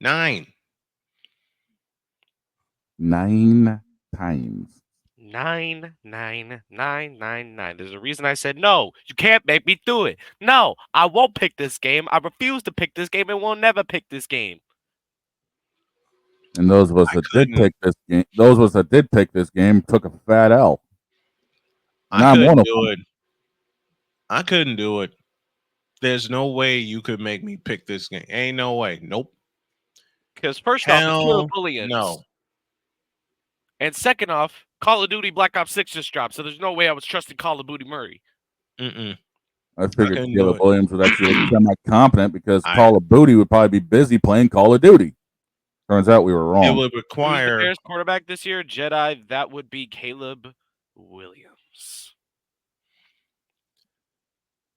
9. 9 times. 9. There's a reason I said no. You can't make me do it. No, I won't pick this game. I refuse to pick this game and will never pick this game. And those of us I that did couldn't. pick this game, those of us that did pick this game, took a fat L. I Now I'm one couldn't of do them. it. I couldn't do it. There's no way you could make me pick this game. Ain't no way. Nope. Because first off, it's Caleb Hell Williams. no. And second off, Call of Duty Black Ops 6 just dropped, so there's no way I was trusting Call of Duty Murray. Mm-mm. I I figured couldn't do Caleb it. Williams would actually look semi-competent because I Call of Duty would probably be busy playing Call of Duty. Turns out we were it wrong. would Who's the require. Bears quarterback this year? Jedi. That would be Caleb Williams.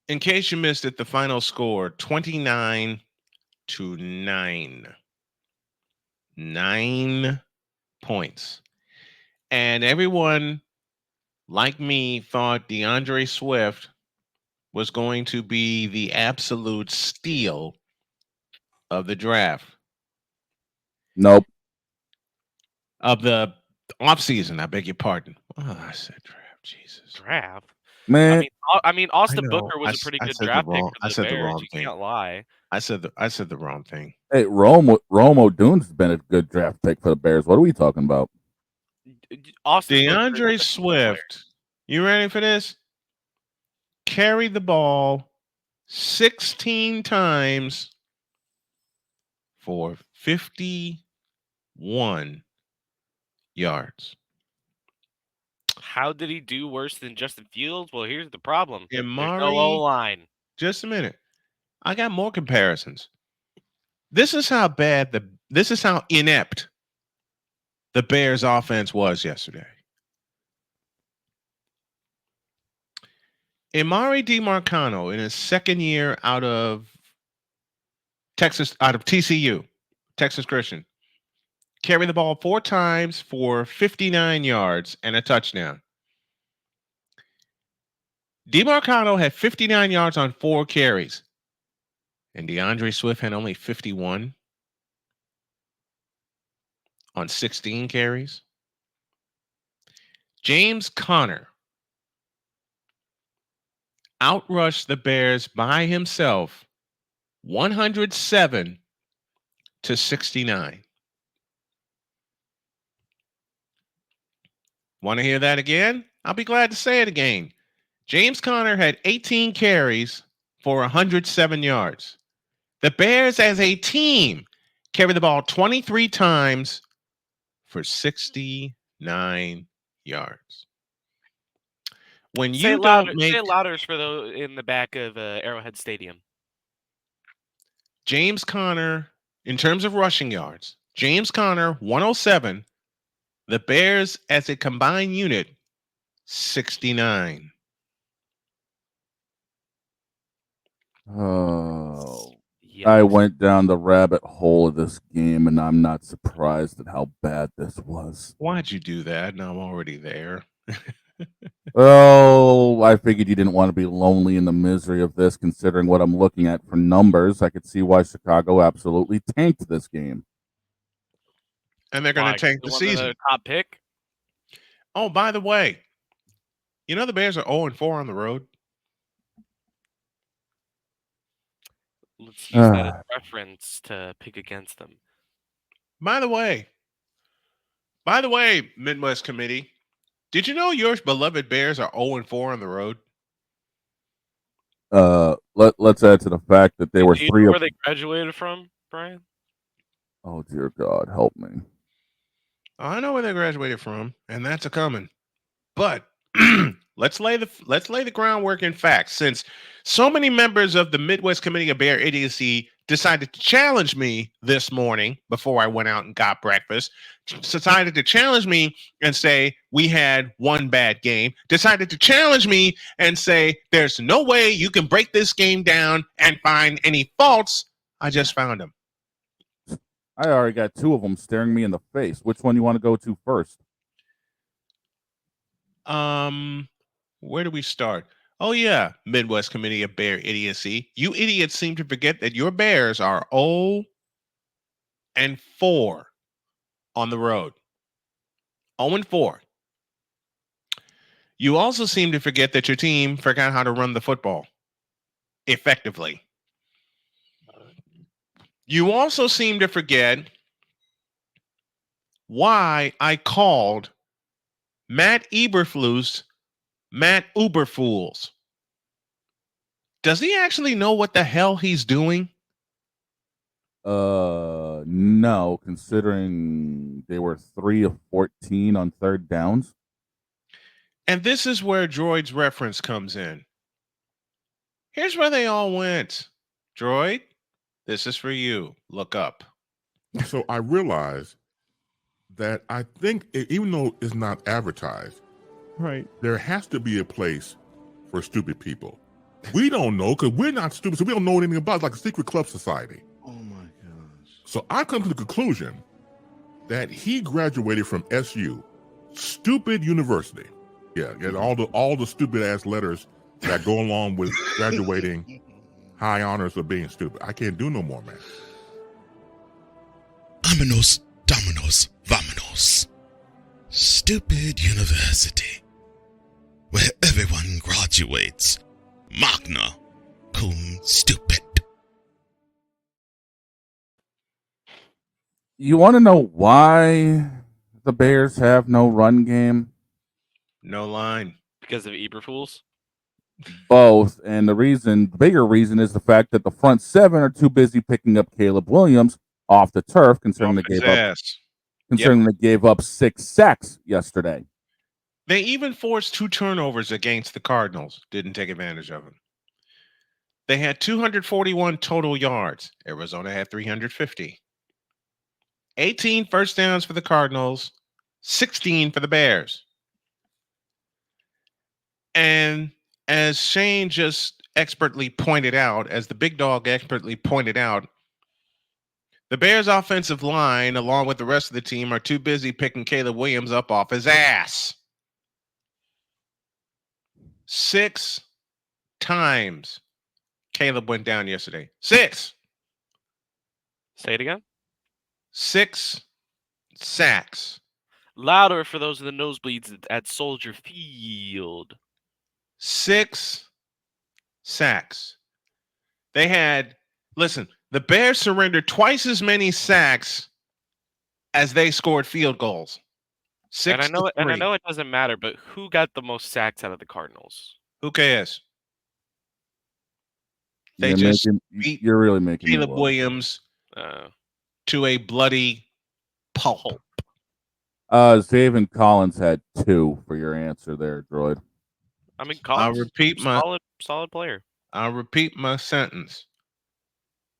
In case you missed it, the final score 29-9. 9 points. And everyone, like me, thought DeAndre Swift was going to be the absolute steal of the draft, Nope. of the offseason. I beg your pardon. Oh, I said draft. Jesus. Draft. Man, I mean, I Austin know. Booker was a pretty I good said the draft pick wrong. for I the said the Bears. wrong You thing. can't lie. I said the wrong thing. hey, Rome O'Doon's been a good draft pick for the Bears. What are we talking about? Austin Booker is DeAndre a good player. Swift. You ready for this? Carried the ball 16 times for 51 yards. How did he do worse than Justin Fields? Well, here's the problem. There's no Amari, O-line. just a minute. I got more comparisons. This is how inept the Bears offense was yesterday. Amari DiMarcano in his second year out of TCU, Texas Christian, carried the ball 4 times for 59 yards and a touchdown. DiMarcano had 59 yards on 4 carries, and DeAndre Swift had only 51 on 16 carries. James Conner outrushed the Bears by himself 107-69. Want to hear that again? I'll be glad to say it again. James Conner had 18 carries for 107 yards. The Bears as a team carried the ball 23 times for 69 yards. When Say you it louder. don't make Say it louder for those in the back of Arrowhead Stadium. James Conner, in terms of rushing yards, James Conner 107, the Bears as a combined unit 69. Oh, Yes. I went down the rabbit hole of this game, and I'm not surprised at how bad this was. Why'd you do that? Now I'm already there. Oh, I figured you didn't want to be lonely in the misery of this, considering what I'm looking at for numbers. I could see why Chicago absolutely tanked this game. And they're going to tank the season. The top pick. Oh, by the way, you know the Bears are 0-4 on the road. Let's use that as reference to pick against them. By the way, Midwest Committee, did you know your beloved Bears are 0-4 on the road? Let's add to the fact that they were Do you 3 know of. where they graduated from, Brian? Oh dear God, help me! I know where they graduated from, and that's a coming. But let's lay the groundwork in facts. Since so many members of the Midwest Committee of Bear Idiocy decided to challenge me this morning before I went out and got breakfast, decided to challenge me and say we had one bad game, decided to challenge me and say there's no way you can break this game down and find any faults. I just found them. I already got 2 of them staring me in the face. Which one you want to go to first? Where do we start? Oh yeah, Midwest Committee of Bear Idiocy. You idiots seem to forget that your Bears are 0-4 0-4 on the road. 0-4. You also seem to forget that your team forgot how to run the football effectively. You also seem to forget why I called Matt Eberflus Matt Uberfools. Does he actually know what the hell he's doing? No, considering they were 3 of 14 on third downs. And this is where Droid's reference comes in. Here's where they all went. Droid, this is for you. Look up. So I realized that I think even though it's not advertised, Right. there has to be a place for stupid people. We don't know because we're not stupid, so we don't know anything about it. It's like a secret club society. Oh my gosh. So I come to the conclusion that he graduated from SU, stupid university. Yeah, and all the stupid ass letters that go along with graduating high honors of being stupid. I can't do no more, man. Vámonos, dominos, vámonos. Stupid university, where everyone graduates. Magna cum stupid. You want to know why the Bears have no run game? No line. Because of Eberfools? Both. And the bigger reason is the fact that the front seven are too busy picking up Caleb Williams off the turf, considering Off they his gave up ass. they gave up 6 sacks yesterday. They even forced 2 turnovers against the Cardinals. Didn't take advantage of them. They had 241 total yards. Arizona had 350. 18 first downs for the Cardinals, 16 for the Bears. And as Shane just expertly pointed out, as the big dog expertly pointed out, the Bears' offensive line, along with the rest of the team, are too busy picking Caleb Williams up off his ass. 6 times Caleb went down yesterday. 6. Say it again. 6 sacks. Louder for those in the nosebleeds at Soldier Field. 6 sacks. They had, listen, the Bears surrendered twice as many sacks as they scored field goals. 6 And I know to 3. it doesn't matter, but who got the most sacks out of the Cardinals? Who cares? They You're just making, beat you're really making me Caleb look. Williams to a bloody pulp. Zaven Collins had 2 for your answer there, Droid. I mean, Collins, repeat my- solid player. I'll repeat my sentence.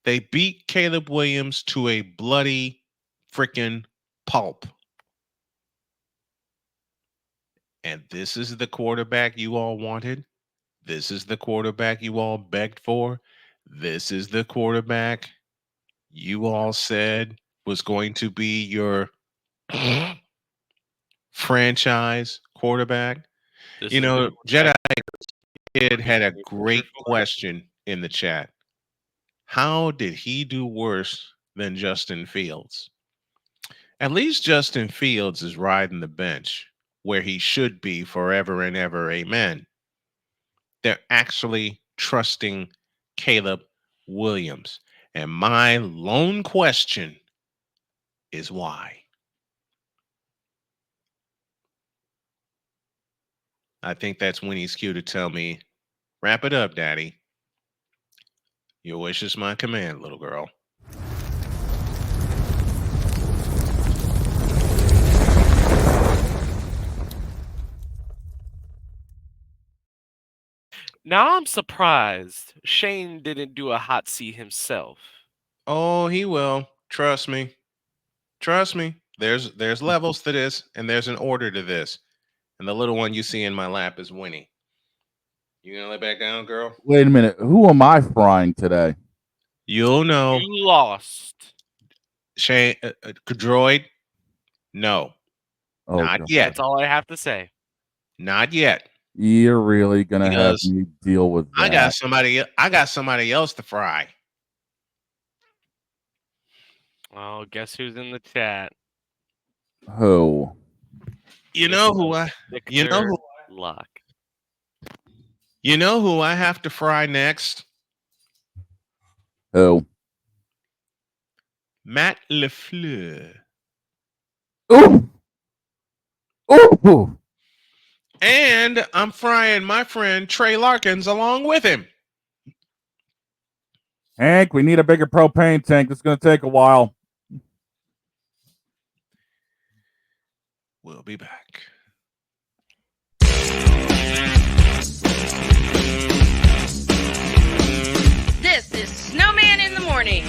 They beat Caleb Williams to a bloody freaking pulp. And this is the quarterback you all wanted. This is the quarterback you all begged for. This is the quarterback you all said was going to be your franchise quarterback. This You is know, the Jedi quarterback. Kid had a Your great future question in the chat. How did he do worse than Justin Fields? At least Justin Fields is riding the bench where he should be forever and ever. Amen. They're actually trusting Caleb Williams. And my lone question is why? I think that's Winnie's cue to tell me, wrap it up, Daddy. Your wish is my command, little girl. Now I'm surprised Shane didn't do a hot seat himself. Oh, he will. Trust me. Trust me. There's levels to this, and there's an order to this. And the little one you see in my lap is Winnie. You gonna lay back down, girl? Wait a minute. Who am I frying today? You'll know. You lost. Shane, Droid. No, Oh, not God. yet. That's all I have to say. Not yet. You're really gonna have Because me deal with that. I got somebody else to fry. Oh, guess who's in the chat? Who? You know who Victor Luck. You know who I have to fry next? Who? Matt LeFleur. Ooh. Ooh. And I'm frying my friend Trey Larkins along with him. Hank, we need a bigger propane tank. It's going to take a while. We'll be back. This is Snowman in the Morning.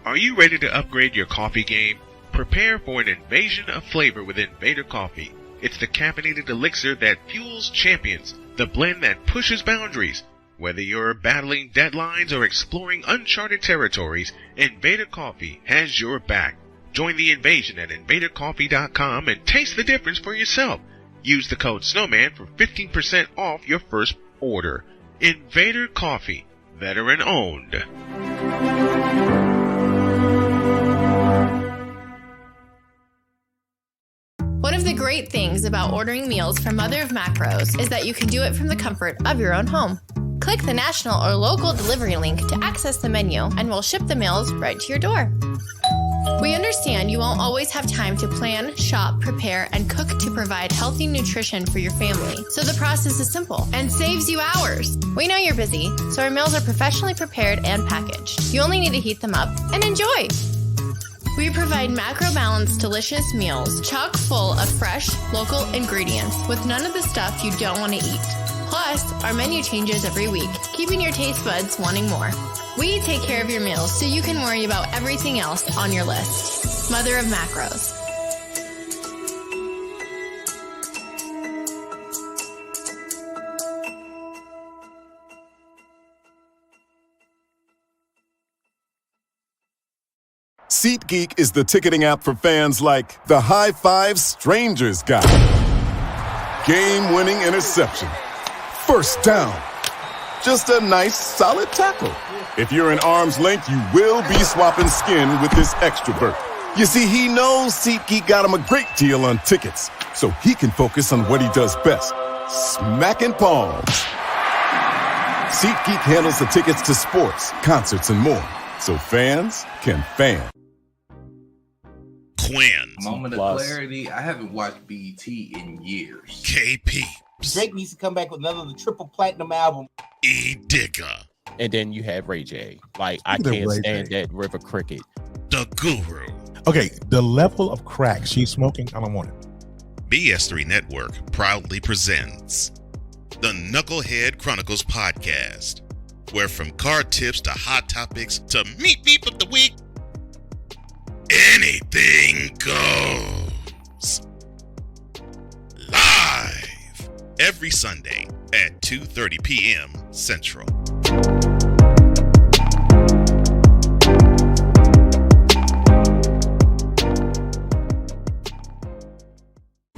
Are you ready to upgrade your coffee game? Prepare for an invasion of flavor with Invader Coffee. It's the caffeinated elixir that fuels champions, the blend that pushes boundaries. Whether you're battling deadlines or exploring uncharted territories, Invader Coffee has your back. Join the invasion at invadercoffee.com and taste the difference for yourself. Use the code Snowman for 15% off your first order. Invader Coffee, veteran owned. One of the great things about ordering meals from Mother of Macros is that you can do it from the comfort of your own home. Click the national or local delivery link to access the menu, and we'll ship the meals right to your door. We understand you won't always have time to plan, shop, prepare, and cook to provide healthy nutrition for your family, so the process is simple and saves you hours. We know you're busy, so our meals are professionally prepared and packaged. You only need to heat them up and enjoy. We provide macro-balanced, delicious meals, chock full of fresh, local ingredients with none of the stuff you don't want to eat. Plus, our menu changes every week, keeping your taste buds wanting more. We take care of your meals so you can worry about everything else on your list. Mother of Macros. SeatGeek is the ticketing app for fans like the high five strangers got, game-winning interception, first down, just a nice solid tackle. If you're in arm's length, you will be swapping skin with this extrovert. You see, he knows SeatGeek got him a great deal on tickets, so he can focus on what he does best, smacking palms. SeatGeek handles the tickets to sports, concerts, and more, so fans can fan. Quinn. Moment of clarity. I haven't watched BET in years. KP. Drake needs to come back with another triple platinum album. E Digger. And then you have Ray J. Like, I can't stand that River Cricket. The Guru. Okay, the level of crack she's smoking, I don't want it. BS3 Network proudly presents the Knucklehead Chronicles podcast, where from card tips to hot topics to meat beef of the week, anything goes. Live every Sunday at 2:30 p.m. Central.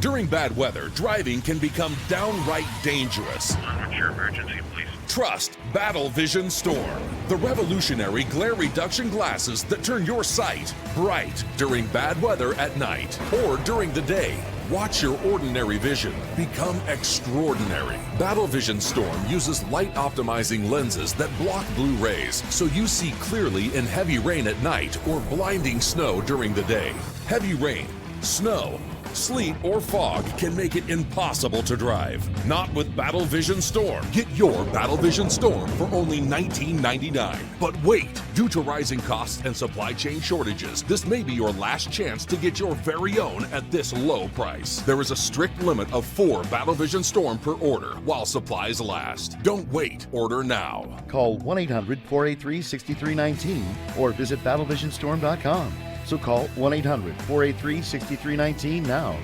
During bad weather, driving can become downright dangerous. What's your emergency, please? Trust Battle Vision Storm, the revolutionary glare reduction glasses that turn your sight bright during bad weather at night or during the day. Watch your ordinary vision become extraordinary. Battle Vision Storm uses light optimizing lenses that block blue rays so you see clearly in heavy rain at night or blinding snow during the day. Heavy rain, snow, sleet, or fog can make it impossible to drive. Not with Battle Vision Storm. Get your Battle Vision Storm for only $19.99. But wait, due to rising costs and supply chain shortages, this may be your last chance to get your very own at this low price. There is a strict limit of 4 Battle Vision Storm per order while supplies last. Don't wait, order now. Call 1-800-483-6319 or visit battlevisionstorm.com. So call 1-800-483-6319 now.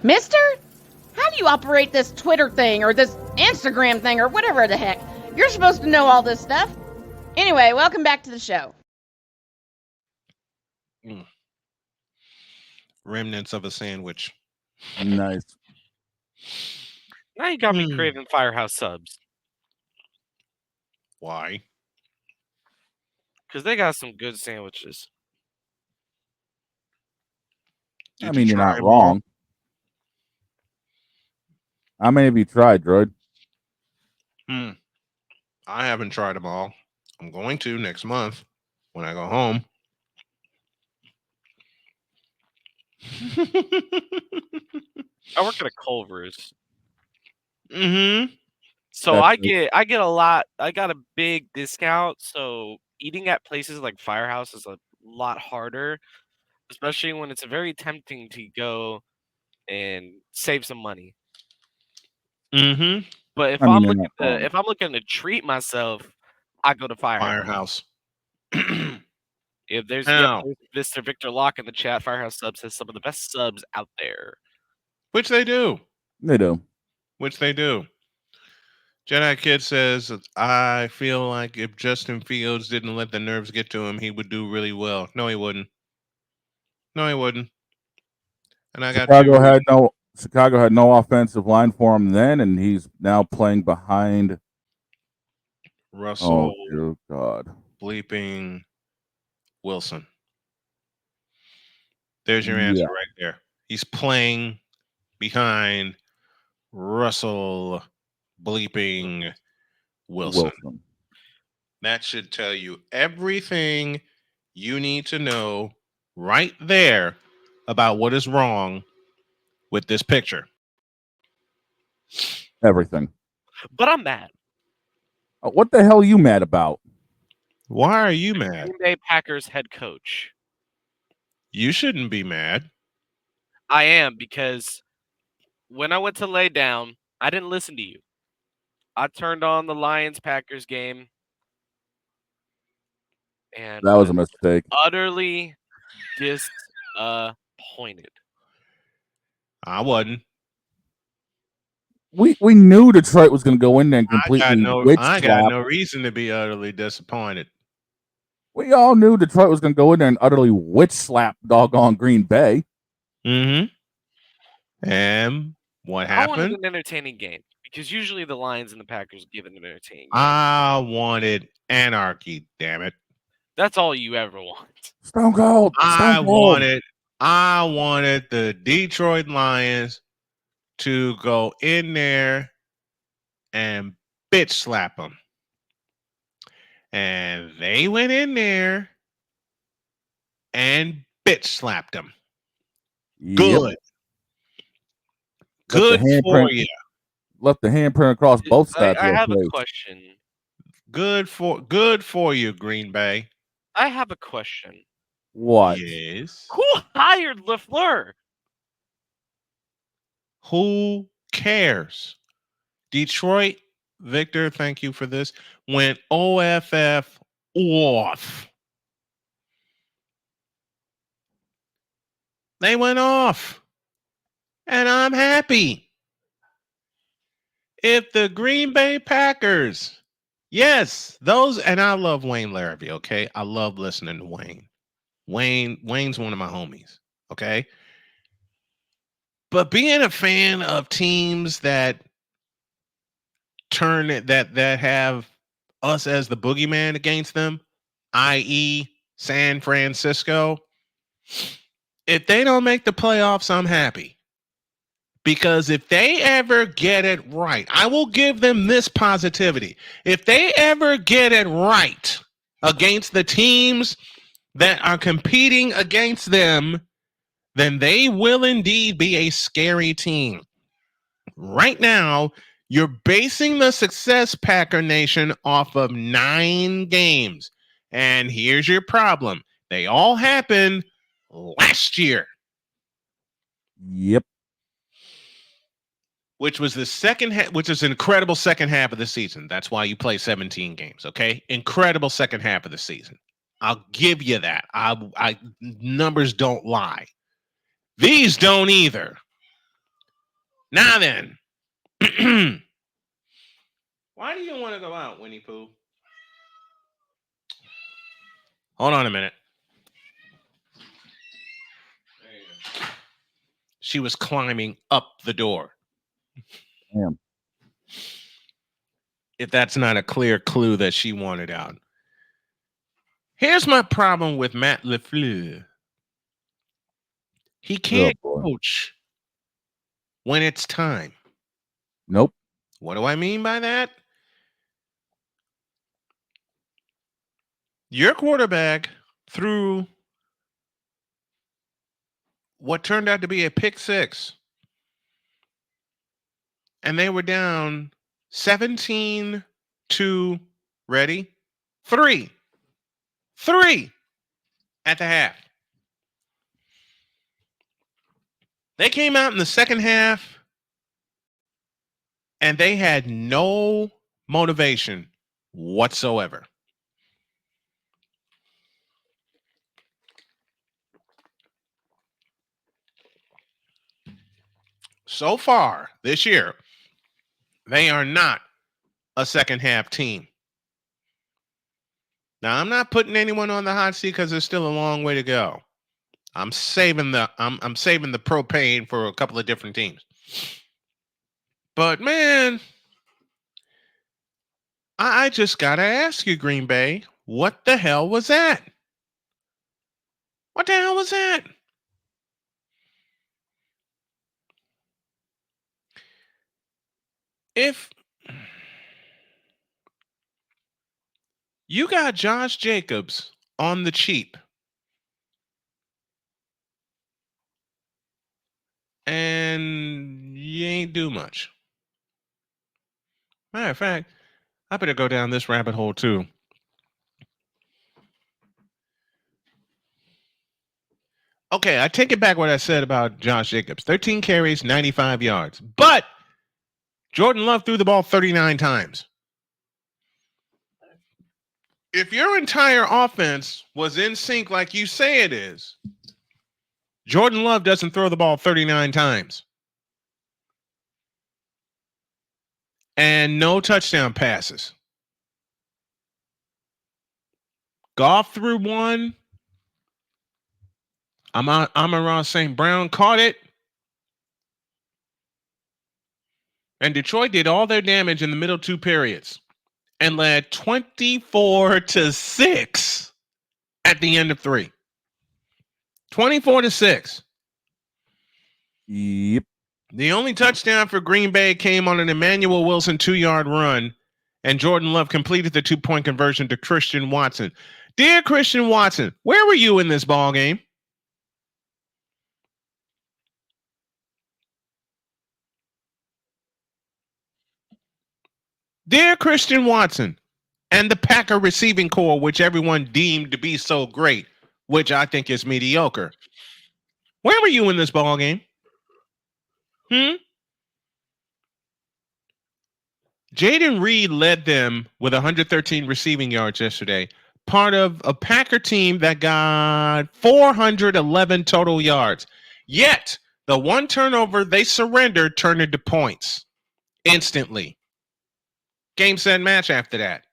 Mister, how do you operate this Twitter thing or this Instagram thing or whatever the heck? You're supposed to know all this stuff. Anyway, welcome back to the show. Remnants of a sandwich. Nice. Now you got me craving Firehouse subs. Why? Because they got some good sandwiches. I mean, you're try not 'em all? wrong. How many have you tried, Droid? I haven't tried them all. I'm going to next month when I go home. I work at a Culver's. Mm-hmm. So That's I get a lot. I got a big discount. So eating at places like Firehouse is a lot harder, especially when it's very tempting to go and save some money. Mm-hmm. But if I mean, I'm you're looking not wrong. if I'm looking to treat myself, I go to Firehouse. Firehouse. If there's Now, Mr. Victor Locke in the chat, Firehouse Subs has some of the best subs out there. which they do. They do. Which they do. Jedi Kid says, I feel like if Justin Fields didn't let the nerves get to him, he would do really well. No, he wouldn't. No, he wouldn't. And I got two Chicago had no offensive line for him then, and he's now playing behind Russell dear God. bleeping Wilson. There's your answer right there. He's playing behind Russell bleeping Wilson. That should tell you everything you need to know right there about what is wrong with this picture. Everything. But I'm mad. What the hell are you mad about? Why are you mad? Green Bay Packers head coach. You shouldn't be mad. I am, because when I went to lay down, I didn't listen to you. I turned on the Lions-Packers game and That was a mistake. utterly disappointed. I wasn't. We knew Detroit was going to go in there and completely I got no reason to be utterly disappointed. We all knew Detroit was going to go in there and utterly witch slap doggone Green Bay. Mm-hmm. And what I wanted happened? an entertaining game, because usually the Lions and the Packers give an entertaining game. I wanted anarchy, damn it. That's all you ever want. Stone Cold. I wanted the Detroit Lions to go in there and bitch slap them. And they went in there and bitch slapped them. Good. Good for you. Left the handprint across both sides. I have a question. Good for you, Green Bay. I have a question. What? Yes. Who hired LaFleur? Who cares? Detroit, Victor, thank you for this, went OFF off. They went off. And I'm happy. If the Green Bay Packers, yes, those, and I love Wayne Larrabee, okay? I love listening to Wayne. Wayne's one of my homies, okay? But being a fan of teams that that have us as the boogeyman against them, i.e. San Francisco, if they don't make the playoffs, I'm happy. Because if they ever get it right, I will give them this positivity. If they ever get it right against the teams that are competing against them, then they will indeed be a scary team. Right now, you're basing the success, Packer Nation, off of 9 games. And here's your problem. They all happened last year. Yep. Which was the second half, which is an incredible second half of the season. That's why you play 17 games, okay? Incredible second half of the season. I'll give you that. I numbers don't lie. These don't either. Now then. Why do you want to go out, Winnie Pooh? Hold on a minute. There you go. She was climbing up the door. Damn. if that's not a clear clue that she wanted out. Here's my problem with Matt LaFleur. He can't coach when it's time. Nope. What do I mean by that? Your quarterback threw what turned out to be a pick six, and they were down 17 to ready 3 at the half. They came out in the second half and they had no motivation whatsoever. So far this year, they are not a second half team. Now, I'm not putting anyone on the hot seat because there's still a long way to go. I'm saving the propane for a couple of different teams. But man, I just gotta ask you, Green Bay, what the hell was that? What the hell was that? If you got Josh Jacobs on the cheap and you ain't do much. Matter of fact, I better go down this rabbit hole too. Okay, I take it back what I said about Josh Jacobs. 13 carries, 95 yards. But Jordan Love threw the ball 39 times. If your entire offense was in sync like you say it is, Jordan Love doesn't throw the ball 39 times. And no touchdown passes. Goff threw one. Amon-Ra St. Brown caught it. And Detroit did all their damage in the middle two periods and led 24-6 at the end of 3. 24-6. Yep. The only touchdown for Green Bay came on an Emmanuel Wilson 2-yard run, and Jordan Love completed the 2-point conversion to Christian Watson. Dear Christian Watson, where were you in this ball game? Dear Christian Watson and the Packer receiving core, which everyone deemed to be so great, which I think is mediocre. Where were you in this ball game? Jaden Reed led them with 113 receiving yards yesterday, part of a Packer team that got 411 total yards. Yet, the one turnover they surrendered turned into points instantly. Game, set, match after that.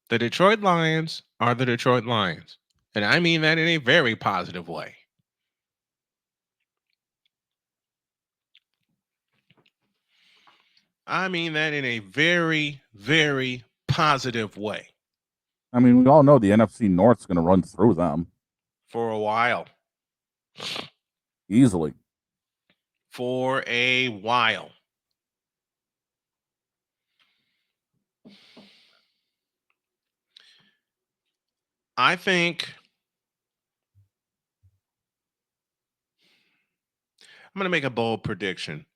The Detroit Lions are the Detroit Lions. And I mean that in a very positive way. I mean that in a very, very positive way. I mean, we all know the NFC North's going to run through them. For a while. Easily. For a while. I think I'm going to make a bold prediction.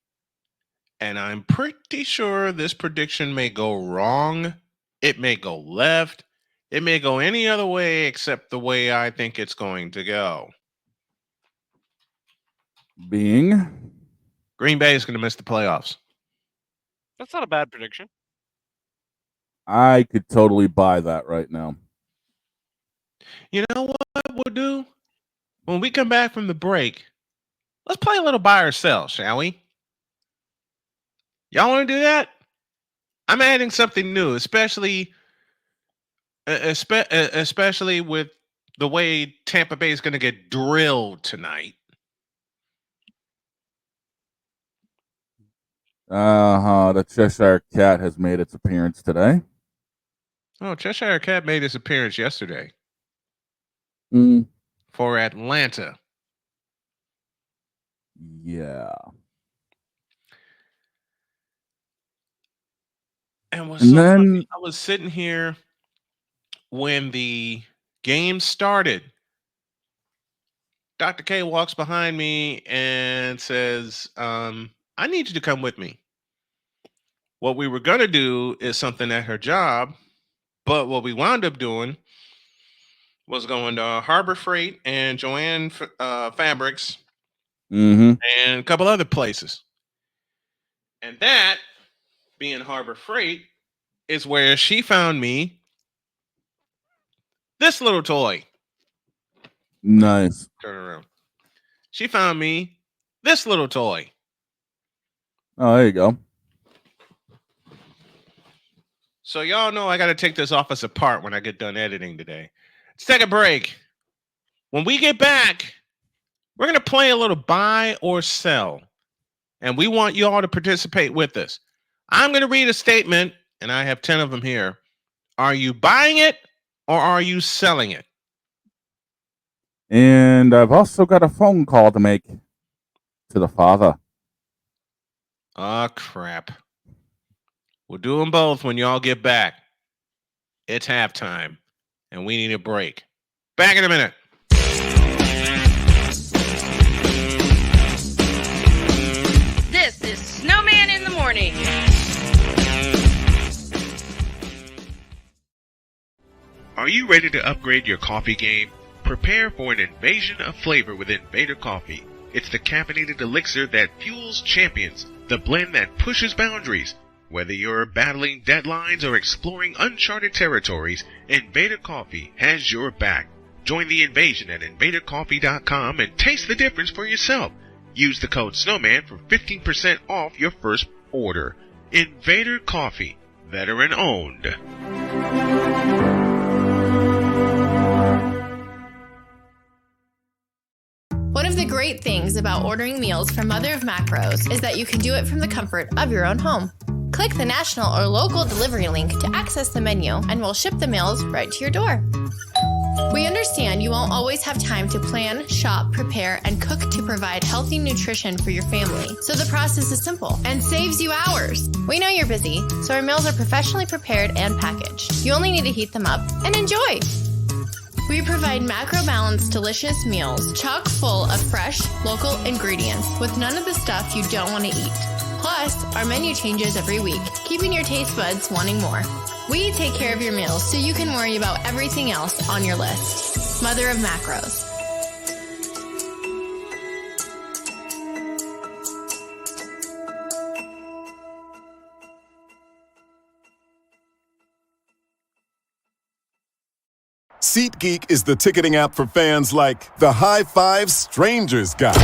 And I'm pretty sure this prediction may go wrong. It may go left. It may go any other way except the way I think it's going to go. Being? Green Bay is going to miss the playoffs. That's not a bad prediction. I could totally buy that right now. You know what we'll do? When we come back from the break, let's play a little buy or sell, shall we? Y'all want to do that? I'm adding something new, especially with the way Tampa Bay is going to get drilled tonight. The Cheshire Cat has made its appearance today. Oh, Cheshire Cat made his appearance yesterday for Atlanta. Yeah. And And so then- funny, I was sitting here when the game started. Dr. K walks behind me and says, I need you to come with me. What we were going to do is something at her job, but what we wound up doing was going to Harbor Freight and Joanne Fabrics and a couple other places. And that, being Harbor Freight, is where she found me this little toy. Nice. Turn around. She found me this little toy. Oh, there you go. So y'all know I got to take this office apart when I get done editing today. Let's take a break. When we get back, we're going to play a little buy or sell. And we want you all to participate with us. I'm going to read a statement, and I have 10 of them here. Are you buying it or are you selling it? And I've also got a phone call to make to the father. Oh, crap. We'll do them both when y'all get back. It's halftime, and we need a break. Back in a minute. This is Snowman in the morning. Are you ready to upgrade your coffee game? Prepare for an invasion of flavor with Invader Coffee. It's the caffeinated elixir that fuels champions, the blend that pushes boundaries. Whether you're battling deadlines or exploring uncharted territories, Invader Coffee has your back. Join the invasion at invadercoffee.com and taste the difference for yourself. Use the code Snowman for 15% off your first order. Invader Coffee, veteran owned. One of the great things about ordering meals from Mother of Macros is that you can do it from the comfort of your own home. Click the national or local delivery link to access the menu, and we'll ship the meals right to your door. We understand you won't always have time to plan, shop, prepare, and cook to provide healthy nutrition for your family, so the process is simple and saves you hours. We know you're busy, so our meals are professionally prepared and packaged. You only need to heat them up and enjoy. We provide macro-balanced, delicious meals chock full of fresh, local ingredients with none of the stuff you don't want to eat. Plus, our menu changes every week, keeping your taste buds wanting more. We take care of your meals so you can worry about everything else on your list. Mother of Macros. SeatGeek is the ticketing app for fans like the High Five Strangers guy.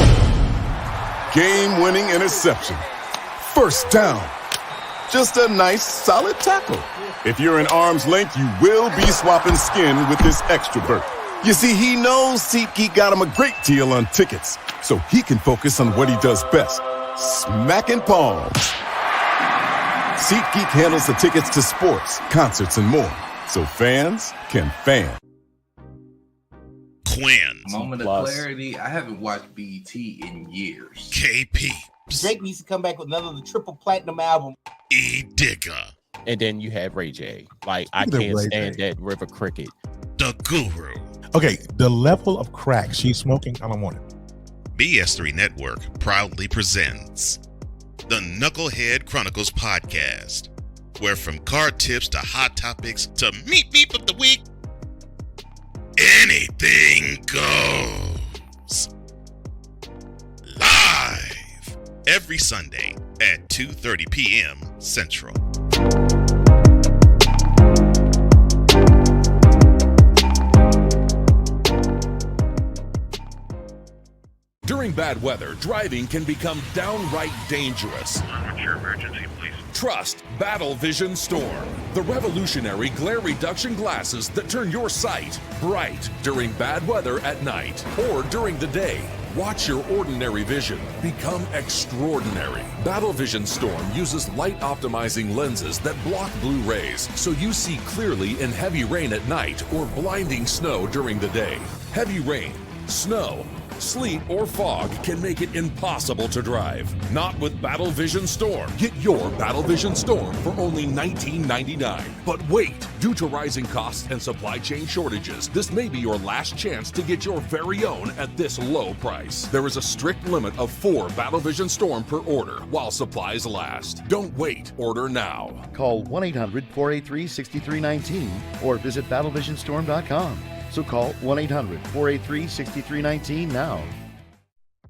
Game-winning interception. First down. Just a nice, solid tackle. If you're in arm's length, you will be swapping skin with this extra berth. You see, he knows SeatGeek got him a great deal on tickets, so he can focus on what he does best, smacking palms. SeatGeek handles the tickets to sports, concerts, and more, so fans can fan. Quinn. Moment of clarity. I haven't watched BT in years. KP. Drake needs to come back with another triple platinum album. E Digger. And then you have Ray J. Like, I Look at can't Ray stand J. that River Cricket. The Guru. Okay, the level of crack she's smoking, I don't want it. BS3 Network proudly presents the Knucklehead Chronicles podcast, where from card tips to hot topics to meat of the week, anything goes. Live every Sunday at 2:30 p.m. Central. During bad weather, driving can become downright dangerous. What's your emergency, please? Trust Battle Vision Storm, the revolutionary glare reduction glasses that turn your sight bright during bad weather at night or during the day. Watch your ordinary vision become extraordinary. Battle Vision Storm uses light optimizing lenses that block blue rays so you see clearly in heavy rain at night or blinding snow during the day. Heavy rain, snow, sleet, or fog can make it impossible to drive. Not with Battle Vision Storm. Get your Battle Vision Storm for only $19.99. But wait, due to rising costs and supply chain shortages, this may be your last chance to get your very own at this low price. There is a strict limit of 4 Battle Vision Storm per order while supplies last. Don't wait, order now. Call 1-800-483-6319 or visit battlevisionstorm.com. So call 1-800-483-6319 now.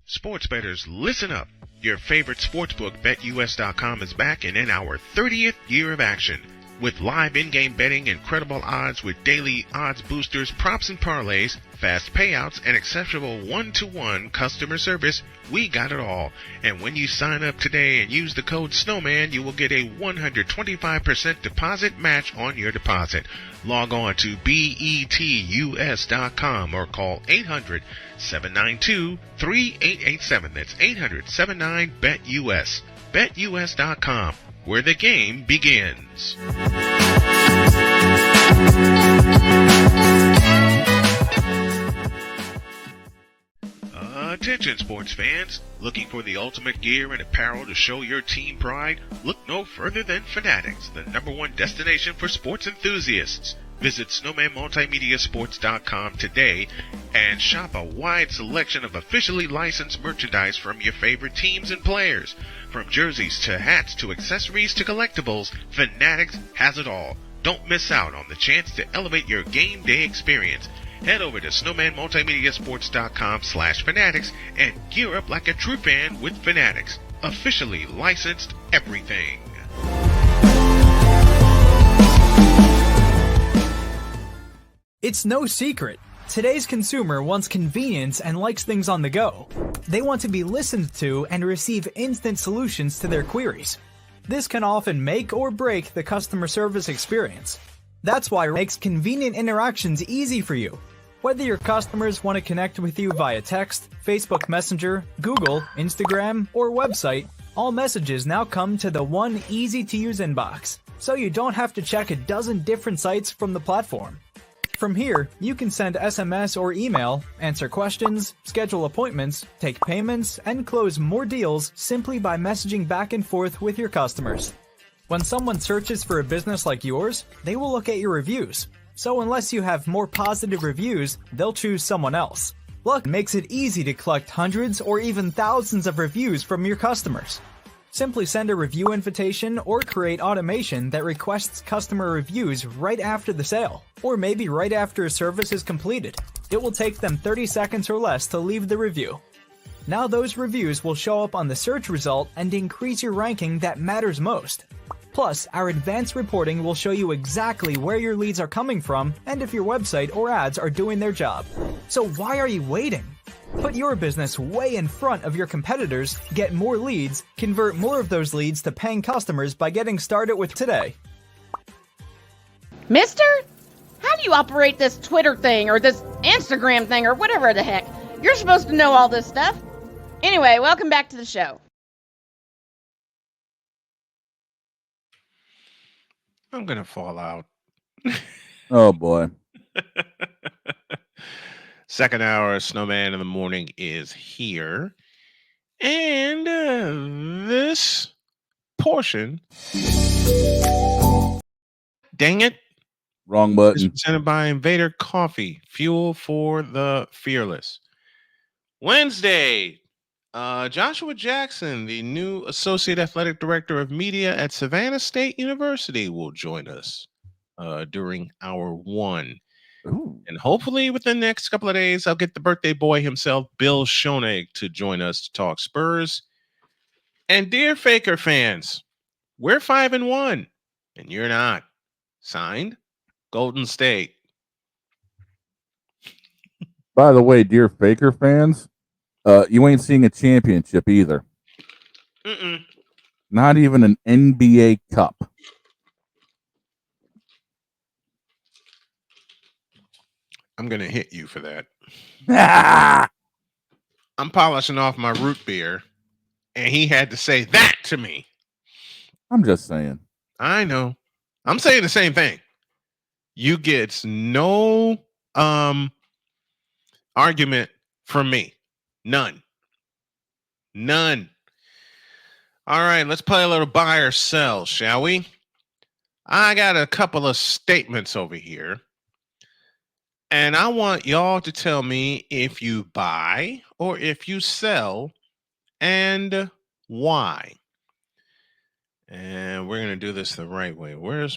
Sports bettors, listen up. Your favorite sportsbook, BetUS.com, is back and in our 30th year of action. With live in-game betting, incredible odds with daily odds boosters, props and parlays, fast payouts, and exceptional one-to-one customer service, we got it all. And when you sign up today and use the code Snowman, you will get a 125% deposit match on your deposit. Log on to betus.com or call 800-792-3887. That's 800-79-BET-US. BetUS.com, where the game begins. Attention sports fans, looking for the ultimate gear and apparel to show your team pride? Look no further than Fanatics, the #1 destination for sports enthusiasts. Visit snowmanmultimediasports.com today and shop a wide selection of officially licensed merchandise from your favorite teams and players. From jerseys to hats to accessories to collectibles, Fanatics has it all. Don't miss out on the chance to elevate your game day experience. Head over to snowmanmultimediasports.com/fanatics and gear up like a true fan with Fanatics. Officially licensed everything. It's no secret. Today's consumer wants convenience and likes things on the go. They want to be listened to and receive instant solutions to their queries. This can often make or break the customer service experience. That's why it makes convenient interactions easy for you. Whether your customers want to connect with you via text, Facebook Messenger, Google, Instagram, or website, all messages now come to the one easy-to-use inbox, so you don't have to check a dozen different sites from the platform. From here, you can send SMS or email, answer questions, schedule appointments, take payments, and close more deals simply by messaging back and forth with your customers. When someone searches for a business like yours, they will look at your reviews. So unless you have more positive reviews, they'll choose someone else. Luck makes it easy to collect hundreds or even thousands of reviews from your customers. Simply send a review invitation or create automation that requests customer reviews right after the sale, or maybe right after a service is completed. It will take them 30 seconds or less to leave the review. Now those reviews will show up on the search result and increase your ranking that matters most. Plus, our advanced reporting will show you exactly where your leads are coming from and if your website or ads are doing their job. So why are you waiting? Put your business way in front of your competitors, get more leads, convert more of those leads to paying customers by getting started with today. Mister? How do you operate this Twitter thing or this Instagram thing or whatever the heck? You're supposed to know all this stuff. Anyway, welcome back to the show. I'm going to fall out. Oh, boy. Second hour of Snowman in the Morning is here. And this portion, dang it, wrong is button. presented by Invader Coffee, fuel for the fearless. Wednesday, Joshua Jackson, the new Associate Athletic Director of Media at Savannah State University, will join us during hour one. Ooh. And hopefully within the next couple of days, I'll get the birthday boy himself, Bill Schoenig, to join us to talk Spurs. And dear Faker fans, we're 5-1, and you're not. Signed, Golden State. By the way, dear Faker fans, You ain't seeing a championship either. Mm-mm. Not even an NBA Cup. I'm gonna hit you for that. Ah! I'm polishing off my root beer, and he had to say that to me. I'm just saying. I know. I'm saying the same thing. You get no argument from me. None. None. All right, let's play a little buy or sell, shall we? I got a couple of statements over here. And I want y'all to tell me if you buy or if you sell and why. And we're going to do this the right way. Where is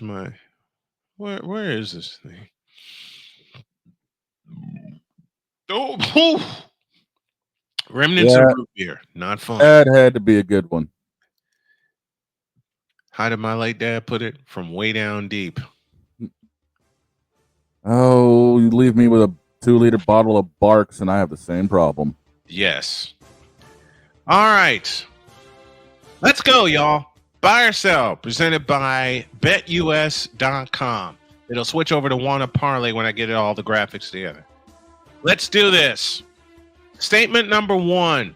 this thing? Oh, whew. Remnants of root beer. Not fun. That had to be a good one. How did my late dad put it? From way down deep. Oh, you leave me with a 2-liter bottle of Barks, and I have the same problem. Yes. All right. Let's go, y'all. Buy or sell, presented by BetUS.com. It'll switch over to Wanna Parlay when I get all the graphics together. Let's do this. Statement number 1.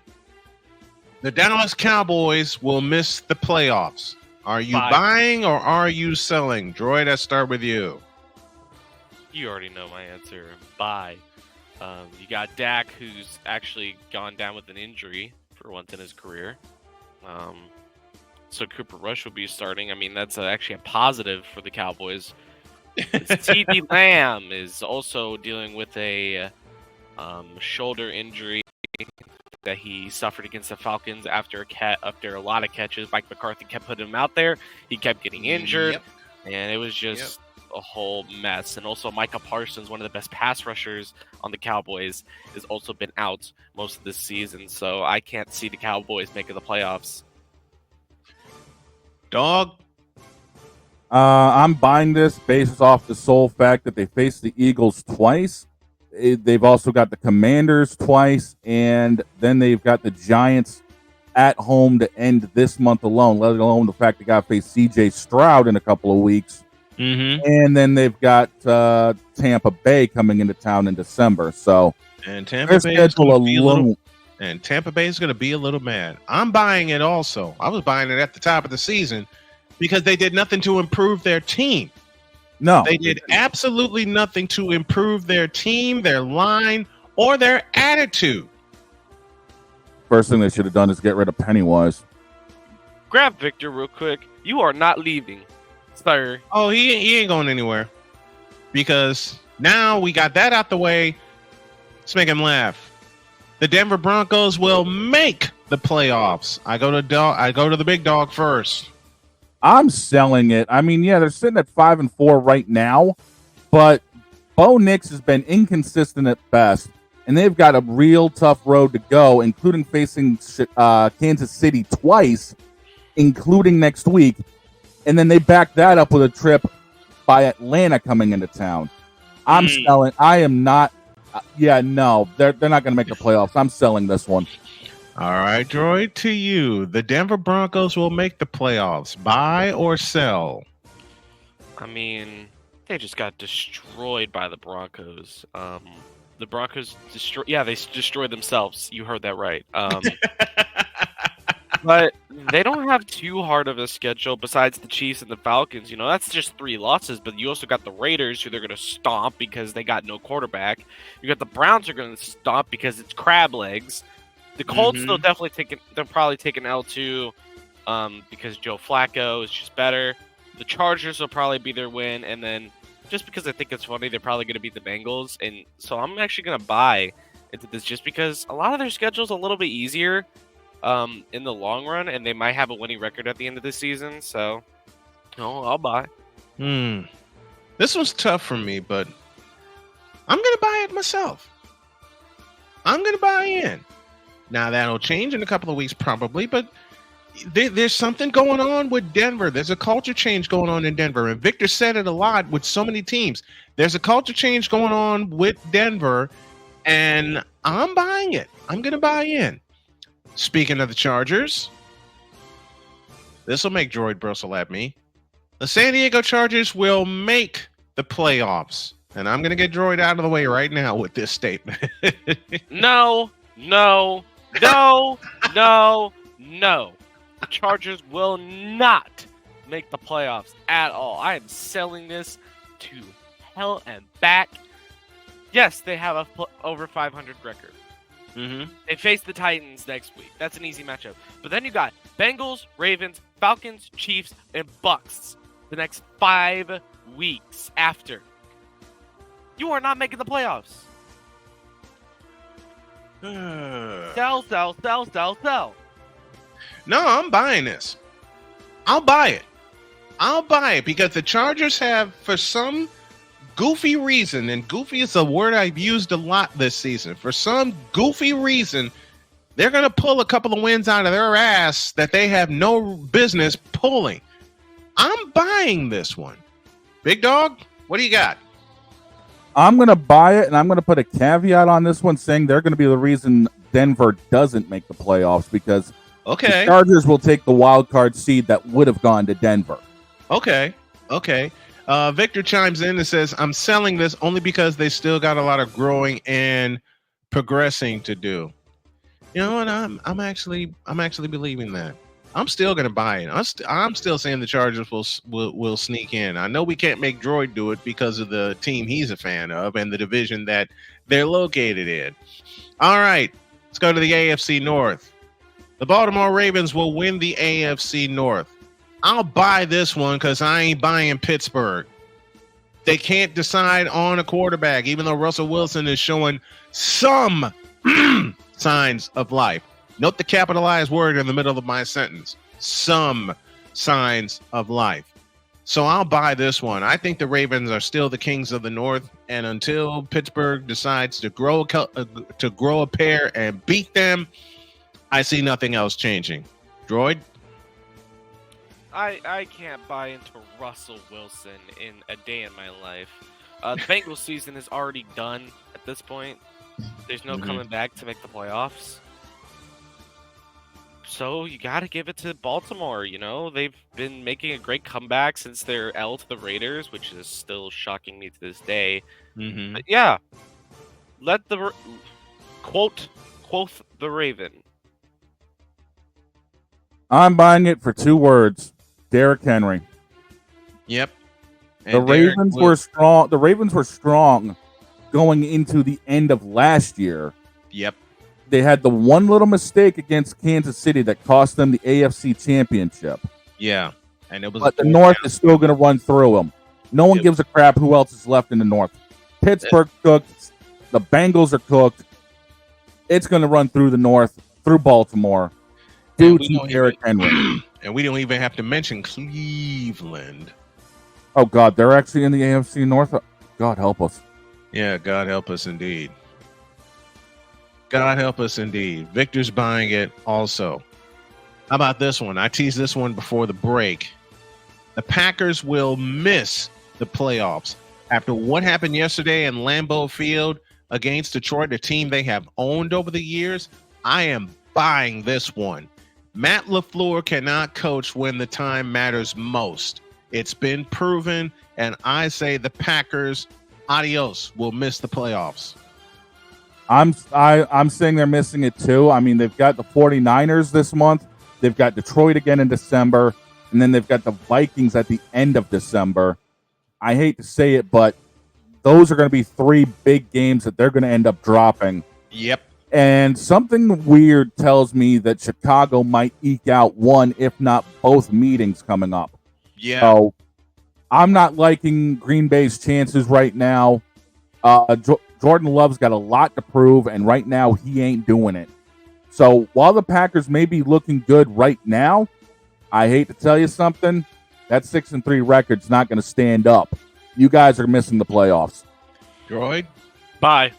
The Dallas Cowboys will miss the playoffs. Are you buying or are you selling? Droid, let's start with you. You already know my answer. Buy. You got Dak, who's actually gone down with an injury for once in his career. So Cooper Rush will be starting. I mean, that's actually a positive for the Cowboys. CeeDee Lamb is also dealing with a shoulder injury that he suffered against the Falcons after a lot of catches. Mike McCarthy kept putting him out there. He kept getting injured, and it was just a whole mess. And also Micah Parsons, one of the best pass rushers on the Cowboys, has also been out most of this season. So I can't see the Cowboys making the playoffs. Dog? I'm buying this based off the sole fact that they faced the Eagles twice. They've also got the Commanders twice, and then they've got the Giants at home to end this month alone, let alone the fact they got to face C.J. Stroud in a couple of weeks. Mm-hmm. And then they've got Tampa Bay coming into town in December. So and Tampa Bay is going to be a little mad. I'm buying it also. I was buying it at the top of the season because they did nothing to improve their team. No. They did absolutely nothing to improve their team, their line, or their attitude. First thing they should have done is get rid of Pennywise. Grab Victor real quick. You are not leaving, sir. Oh, he ain't going anywhere. Because now we got that out the way. Let's make him laugh. The Denver Broncos will make the playoffs. I go to the big dog first. I'm selling it. I mean, yeah, they're sitting at 5-4 right now, but Bo Nix has been inconsistent at best, and they've got a real tough road to go, including facing Kansas City twice, including next week, and then they back that up with a trip by Atlanta coming into town. I'm selling. I am not. They're not going to make the playoffs. I'm selling this one. All right, Droid, to you. The Denver Broncos will make the playoffs. Buy or sell? I mean, they just got destroyed by the Broncos. The Broncos they destroyed themselves. You heard that right. But they don't have too hard of a schedule besides the Chiefs and the Falcons. You know, that's just 3 losses, but you also got the Raiders, who they're going to stomp because they got no quarterback. You got the Browns, who are going to stomp because it's crab legs. The Colts, they'll probably take an L2 because Joe Flacco is just better. The Chargers will probably be their win, and then just because I think it's funny, they're probably going to beat the Bengals. And so I'm actually going to buy into this just because a lot of their schedule's a little bit easier in the long run, and they might have a winning record at the end of the season. So, I'll buy. This was tough for me, but I'm going to buy it myself. I'm going to buy in. Now, that'll change in a couple of weeks probably, but there's something going on with Denver. There's a culture change going on in Denver, and Victor said it a lot with so many teams. There's a culture change going on with Denver, and I'm buying it. I'm going to buy in. Speaking of the Chargers, this will make Droid bristle at me. The San Diego Chargers will make the playoffs. And I'm going to get Droid out of the way right now with this statement. No. The Chargers will not make the playoffs at all. I am selling this to hell and back. Yes, they have a over 500 record. Mm-hmm. They face the Titans next week. That's an easy matchup. But then you got Bengals, Ravens, Falcons, Chiefs, and Bucks the next 5 weeks after. You are not making the playoffs. Sell. No, I'm buying this. I'll buy it because the Chargers have, for some goofy reason, and goofy is a word I've used a lot this season. For some goofy reason, they're going to pull a couple of wins out of their ass that they have no business pulling. I'm buying this one. Big Dog, what do you got? I'm going to buy it, and I'm going to put a caveat on this one saying they're going to be the reason Denver doesn't make the playoffs because the Chargers will take the wild card seed that would have gone to Denver. Okay. Victor chimes in and says, I'm selling this only because they still got a lot of growing and progressing to do. You know what? I'm actually believing that. I'm still going to buy it. I'm still saying the Chargers will sneak in. I know we can't make Droid do it because of the team he's a fan of and the division that they're located in. All right, let's go to the AFC North. The Baltimore Ravens will win the AFC North. I'll buy this one because I ain't buying Pittsburgh. They can't decide on a quarterback, even though Russell Wilson is showing some signs of life. Note the capitalized word in the middle of my sentence. Some signs of life. So I'll buy this one. I think the Ravens are still the kings of the North, and until Pittsburgh decides to grow a pair and beat them, I see nothing else changing. Droid? I can't buy into Russell Wilson in a day in my life. The Bengals season is already done at this point. There's no coming back to make the playoffs. So you got to give it to Baltimore. You know, they've been making a great comeback since their L to the Raiders, which is still shocking me to this day. But yeah, let the quote the Raven. I'm buying it for 2 words. Derrick Henry. Yep. And the Ravens were strong. The Ravens were strong going into the end of last year. Yep. They had the one little mistake against Kansas City that cost them the AFC Championship. Yeah. And it was but the North is still going to run through them. No one gives a crap who else is left in the North. Pittsburgh cooked. The Bengals are cooked. It's going to run through the North, through Baltimore. Due to Derrick Henry. And we don't even have to mention Cleveland. Oh, God. They're actually in the AFC North. God help us. Yeah, God help us indeed. God help us indeed. Victor's buying it also. How about this one? I teased this one before the break. The Packers will miss the playoffs after what happened yesterday in Lambeau Field against Detroit, a team they have owned over the years. I am buying this one. Matt LaFleur cannot coach when the time matters most. It's been proven, and I say the Packers, adios, will miss the playoffs. I'm saying they're missing it too. I mean, they've got the 49ers this month. They've got Detroit again in December. And then they've got the Vikings at the end of December. I hate to say it, but those are going to be 3 big games that they're going to end up dropping. Yep. And something weird tells me that Chicago might eke out one, if not both, meetings coming up. Yeah. So I'm not liking Green Bay's chances right now. Jordan Love's got a lot to prove, and right now he ain't doing it. So while the Packers may be looking good right now, I hate to tell you something, that 6-3 record's not going to stand up. You guys are missing the playoffs. Droid? Bye.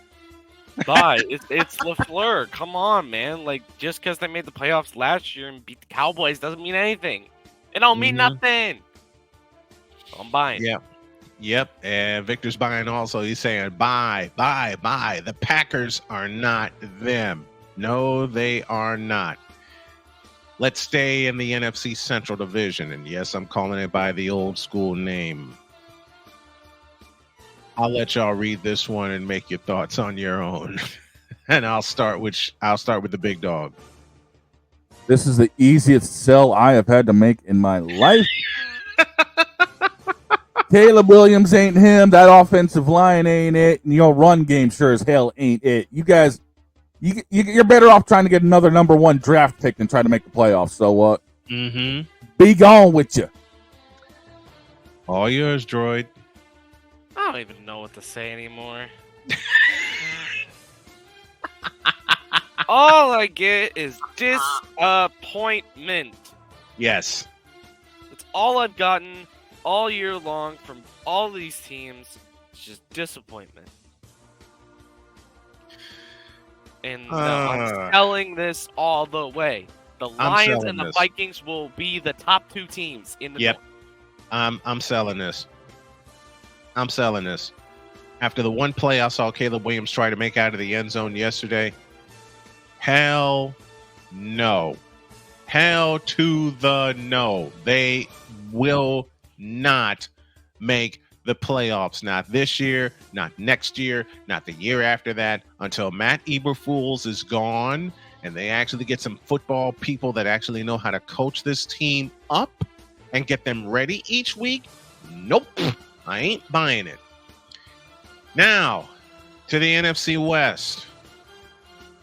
It's LaFleur. Come on, man. Like, just because they made the playoffs last year and beat the Cowboys doesn't mean anything. It don't mean nothing. So I'm buying. Yeah. Yep, and Victor's buying also. He's saying, buy. The Packers are not them. No, they are not. Let's stay in the NFC Central Division. And yes, I'm calling it by the old school name. I'll let y'all read this one and make your thoughts on your own. And I'll start with the big dog. This is the easiest sell I have had to make in my life. Caleb Williams ain't him. That offensive line ain't it. And your run game sure as hell ain't it. You guys, you're better off trying to get another number 1 draft pick than try to make the playoffs. So, be gone with you. All yours, Droid. I don't even know what to say anymore. All I get is disappointment. Yes. That's all I've gotten all year long from all these teams. It's just disappointment. And I'm selling this all the way. The Lions and the Vikings will be the top 2 teams in the North. I'm selling this. After the one play I saw Caleb Williams try to make out of the end zone yesterday, hell no. Hell to the no. They will not make the playoffs. Not this year, not next year, not the year after that, until Matt Eberflus is gone and they actually get some football people that actually know how to coach this team up and get them ready each week. Nope. I ain't buying it. Now, to the NFC West.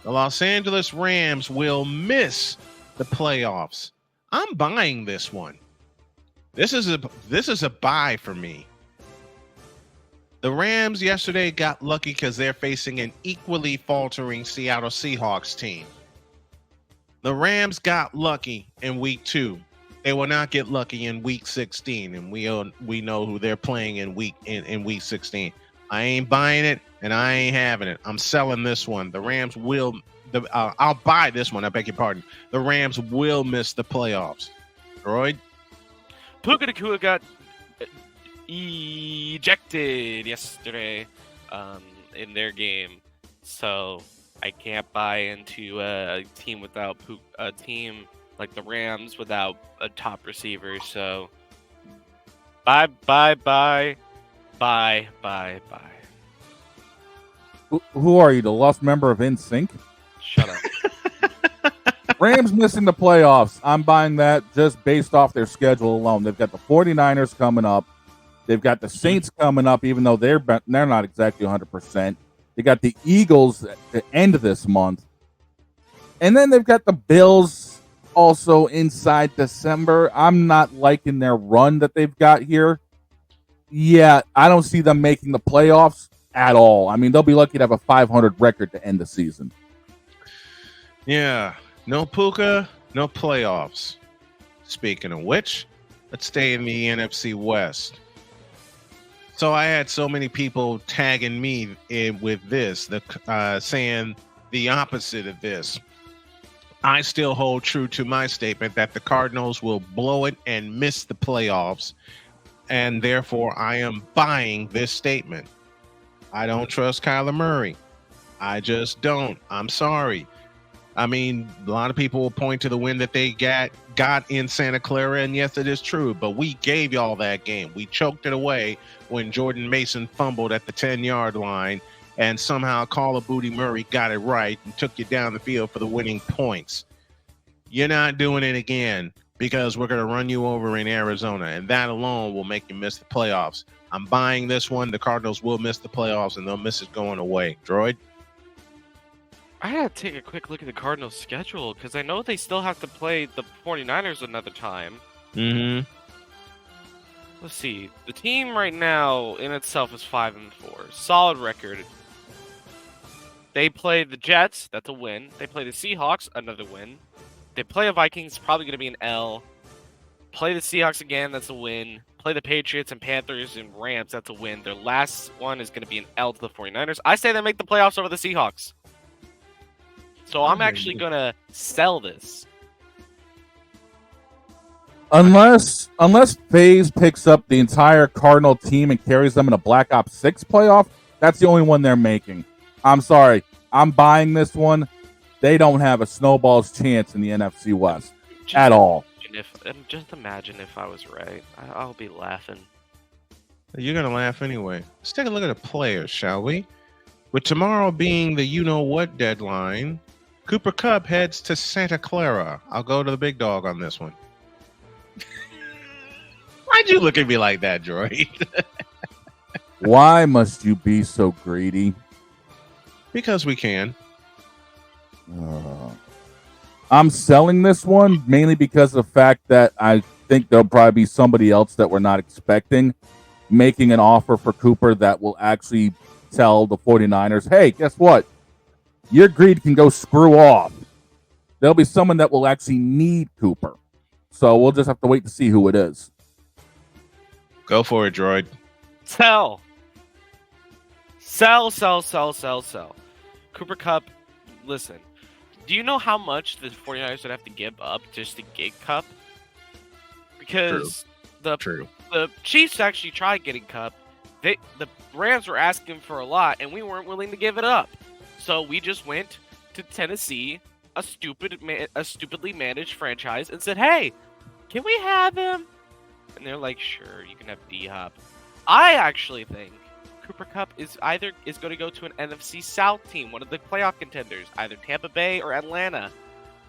The Los Angeles Rams will miss the playoffs. I'm buying this one. This is a buy for me. The Rams yesterday got lucky because they're facing an equally faltering Seattle Seahawks team. The Rams got lucky in week 2. They will not get lucky in week 16, and we know who they're playing in week 16. I ain't buying it, and I ain't having it. I'm selling this one. The Rams will. I'll buy this one. I beg your pardon. The Rams will miss the playoffs. Droid? Puka Nacua got ejected yesterday in their game, so I can't buy into a team without a team like the Rams without a top receiver. So bye. Who are you, the lost member of NSYNC? Shut up. Rams missing the playoffs. I'm buying that just based off their schedule alone. They've got the 49ers coming up. They've got the Saints coming up, even though they're not exactly 100%. They got the Eagles at the end of this month. And then they've got the Bills also inside December. I'm not liking their run that they've got here. Yeah, I don't see them making the playoffs at all. I mean, they'll be lucky to have a 500 record to end the season. Yeah, no Puka, no playoffs. Speaking of which, let's stay in the NFC West. So I had so many people tagging me with this, saying the opposite of this. I still hold true to my statement that the Cardinals will blow it and miss the playoffs, and therefore I am buying this statement. I don't trust Kyler Murray. I just don't. I'm sorry. I mean, a lot of people will point to the win that they got in Santa Clara, and yes, it is true, but we gave y'all that game. We choked it away when Jordan Mason fumbled at the 10-yard line, and somehow Call of Booty Murray got it right and took you down the field for the winning points. You're not doing it again because we're going to run you over in Arizona, and that alone will make you miss the playoffs. I'm buying this one. The Cardinals will miss the playoffs, and they'll miss it going away. Droid? I gotta take a quick look at the Cardinals' schedule because I know they still have to play the 49ers another time. Mm-hmm. Let's see. The team right now in itself is 5-4. Solid record. They play the Jets. That's a win. They play the Seahawks. Another win. They play the Vikings. Probably going to be an L. Play the Seahawks again. That's a win. Play the Patriots and Panthers and Rams. That's a win. Their last one is going to be an L to the 49ers. I say they make the playoffs over the Seahawks. So I'm actually going to sell this. Unless FaZe picks up the entire Cardinal team and carries them in a Black Ops 6 playoff, that's the only one they're making. I'm sorry. I'm buying this one. They don't have a snowball's chance in the NFC West at all. Just imagine if I was right. I'll be laughing. You're going to laugh anyway. Let's take a look at the players, shall we? With tomorrow being the you-know-what deadline, Cooper Kupp heads to Santa Clara. I'll go to the big dog on this one. Why'd you look at me like that, Droid? Why must you be so greedy? Because we can. I'm selling this one mainly because of the fact that I think there'll probably be somebody else that we're not expecting making an offer for Cooper that will actually tell the 49ers, hey, guess what? Your greed can go screw off. There'll be someone that will actually need Cooper. So we'll just have to wait to see who it is. Go for it, Droid. Sell. Cooper Kupp, listen. Do you know how much the 49ers would have to give up just to get Kupp? Because the Chiefs actually tried getting Kupp. The Rams were asking for a lot, and we weren't willing to give it up. So we just went to Tennessee, a stupidly managed franchise, and said, hey, can we have him? And they're like, sure, you can have D-Hop. I actually think Cooper Kupp is going to go to an NFC South team, one of the playoff contenders, either Tampa Bay or Atlanta.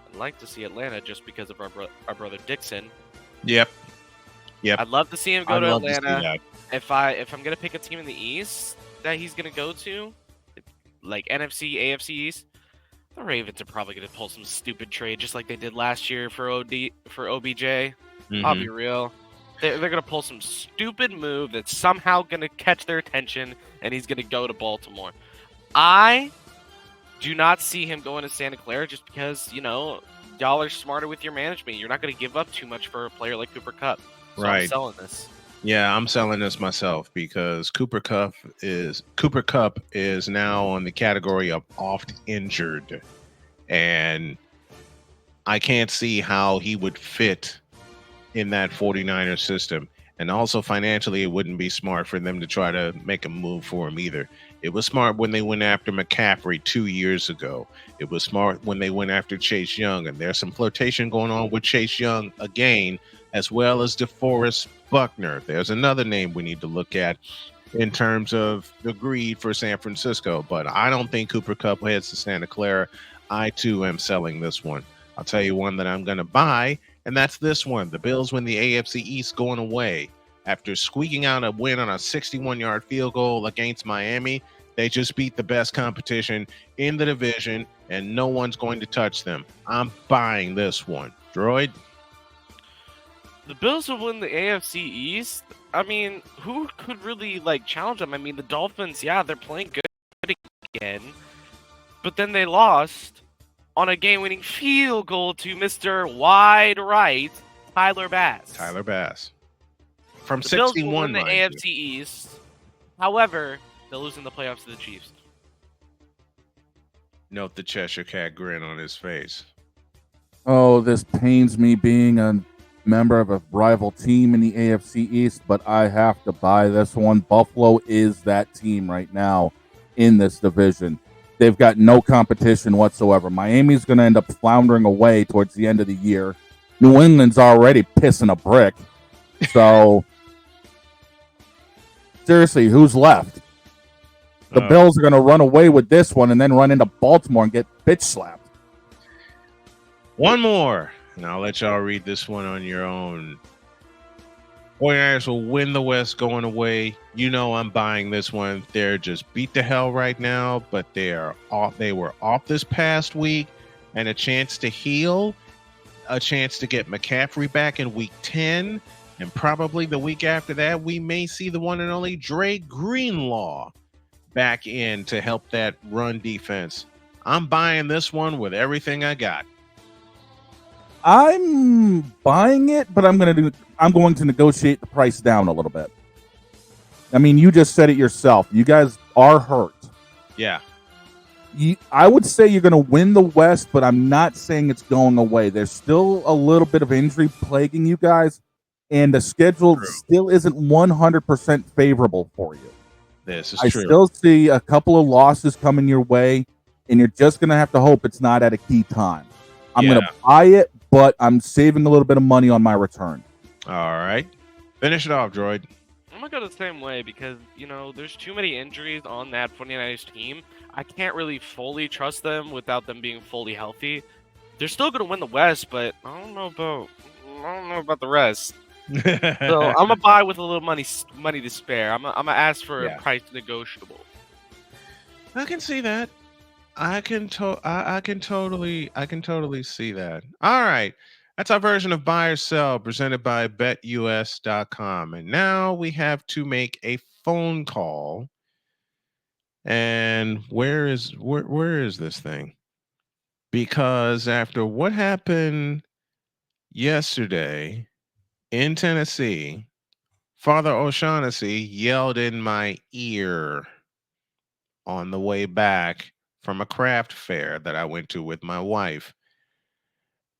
I'd like to see Atlanta just because of our brother Dixon. Yep. I'd love to see him go to Atlanta. If I'm gonna pick a team in the East that he's gonna go to, like NFC, AFC East, the Ravens are probably gonna pull some stupid trade just like they did last year for OBJ. Mm-hmm. I'll be real. They're gonna pull some stupid move that's somehow gonna catch their attention, and he's gonna go to Baltimore. I do not see him going to Santa Clara just because y'all are smarter with your management. You're not gonna give up too much for a player like Cooper Kupp. So Right. I'm selling this. Yeah, I'm selling this myself because Cooper Kupp is now on the category of oft injured, and I can't see how he would fit in that 49ers system. And also financially, it wouldn't be smart for them to try to make a move for him either. It was smart when they went after McCaffrey 2 years ago. It was smart when they went after Chase Young, and there's some flirtation going on with Chase Young again, as well as DeForest Buckner. There's another name we need to look at in terms of the greed for San Francisco, but I don't think Cooper Kupp heads to Santa Clara. I too am selling this one. I'll tell you one that I'm going to buy, and that's this one. The Bills win the AFC East going away. After squeaking out a win on a 61-yard field goal against Miami, they just beat the best competition in the division, and no one's going to touch them. I'm buying this one. Droid? The Bills will win the AFC East. I mean, who could really challenge them? I mean, the Dolphins, yeah, they're playing good again, but then they lost on a game-winning field goal to Mr. Wide Right, Tyler Bass. From the Bills 61, will win the mind AFC East. However, they'll lose in the playoffs to the Chiefs. Note the Cheshire Cat grin on his face. Oh, this pains me being a member of a rival team in the AFC East, but I have to buy this one. Buffalo is that team right now in this division. They've got no competition whatsoever. Miami's going to end up floundering away towards the end of the year. New England's already pissing a brick. So, seriously, who's left? The Bills are going to run away with this one and then run into Baltimore and get bitch slapped. One more, and I'll let y'all read this one on your own. 49ers will win the West going away. I'm buying this one. They're just beat to hell right now, but they are off. They were off this past week, and a chance to heal, a chance to get McCaffrey back in week 10, and probably the week after that, we may see the one and only Dre Greenlaw back in to help that run defense. I'm buying this one with everything I got. I'm buying it, but I'm going to negotiate the price down a little bit. I mean, you just said it yourself. You guys are hurt. Yeah. I would say you're going to win the West, but I'm not saying it's going away. There's still a little bit of injury plaguing you guys, and the schedule still isn't 100% favorable for you. This is I true. still see a couple of losses coming your way, and you're just going to have to hope it's not at a key time. I'm going to buy it, but I'm saving a little bit of money on my return. All right. Finish it off, Droid. I'm going to go the same way because, there's too many injuries on that 49ers team. I can't really fully trust them without them being fully healthy. They're still going to win the West, but I don't know about the rest. So I'm gonna buy with a little money to spare. I'm gonna ask for a price negotiable. I can see that. I can totally see that. All right. That's our version of buy or sell presented by betus.com. And now we have to make a phone call. And where is this thing? Because after what happened yesterday in Tennessee, Father O'Shaughnessy yelled in my ear on the way back from a craft fair that I went to with my wife.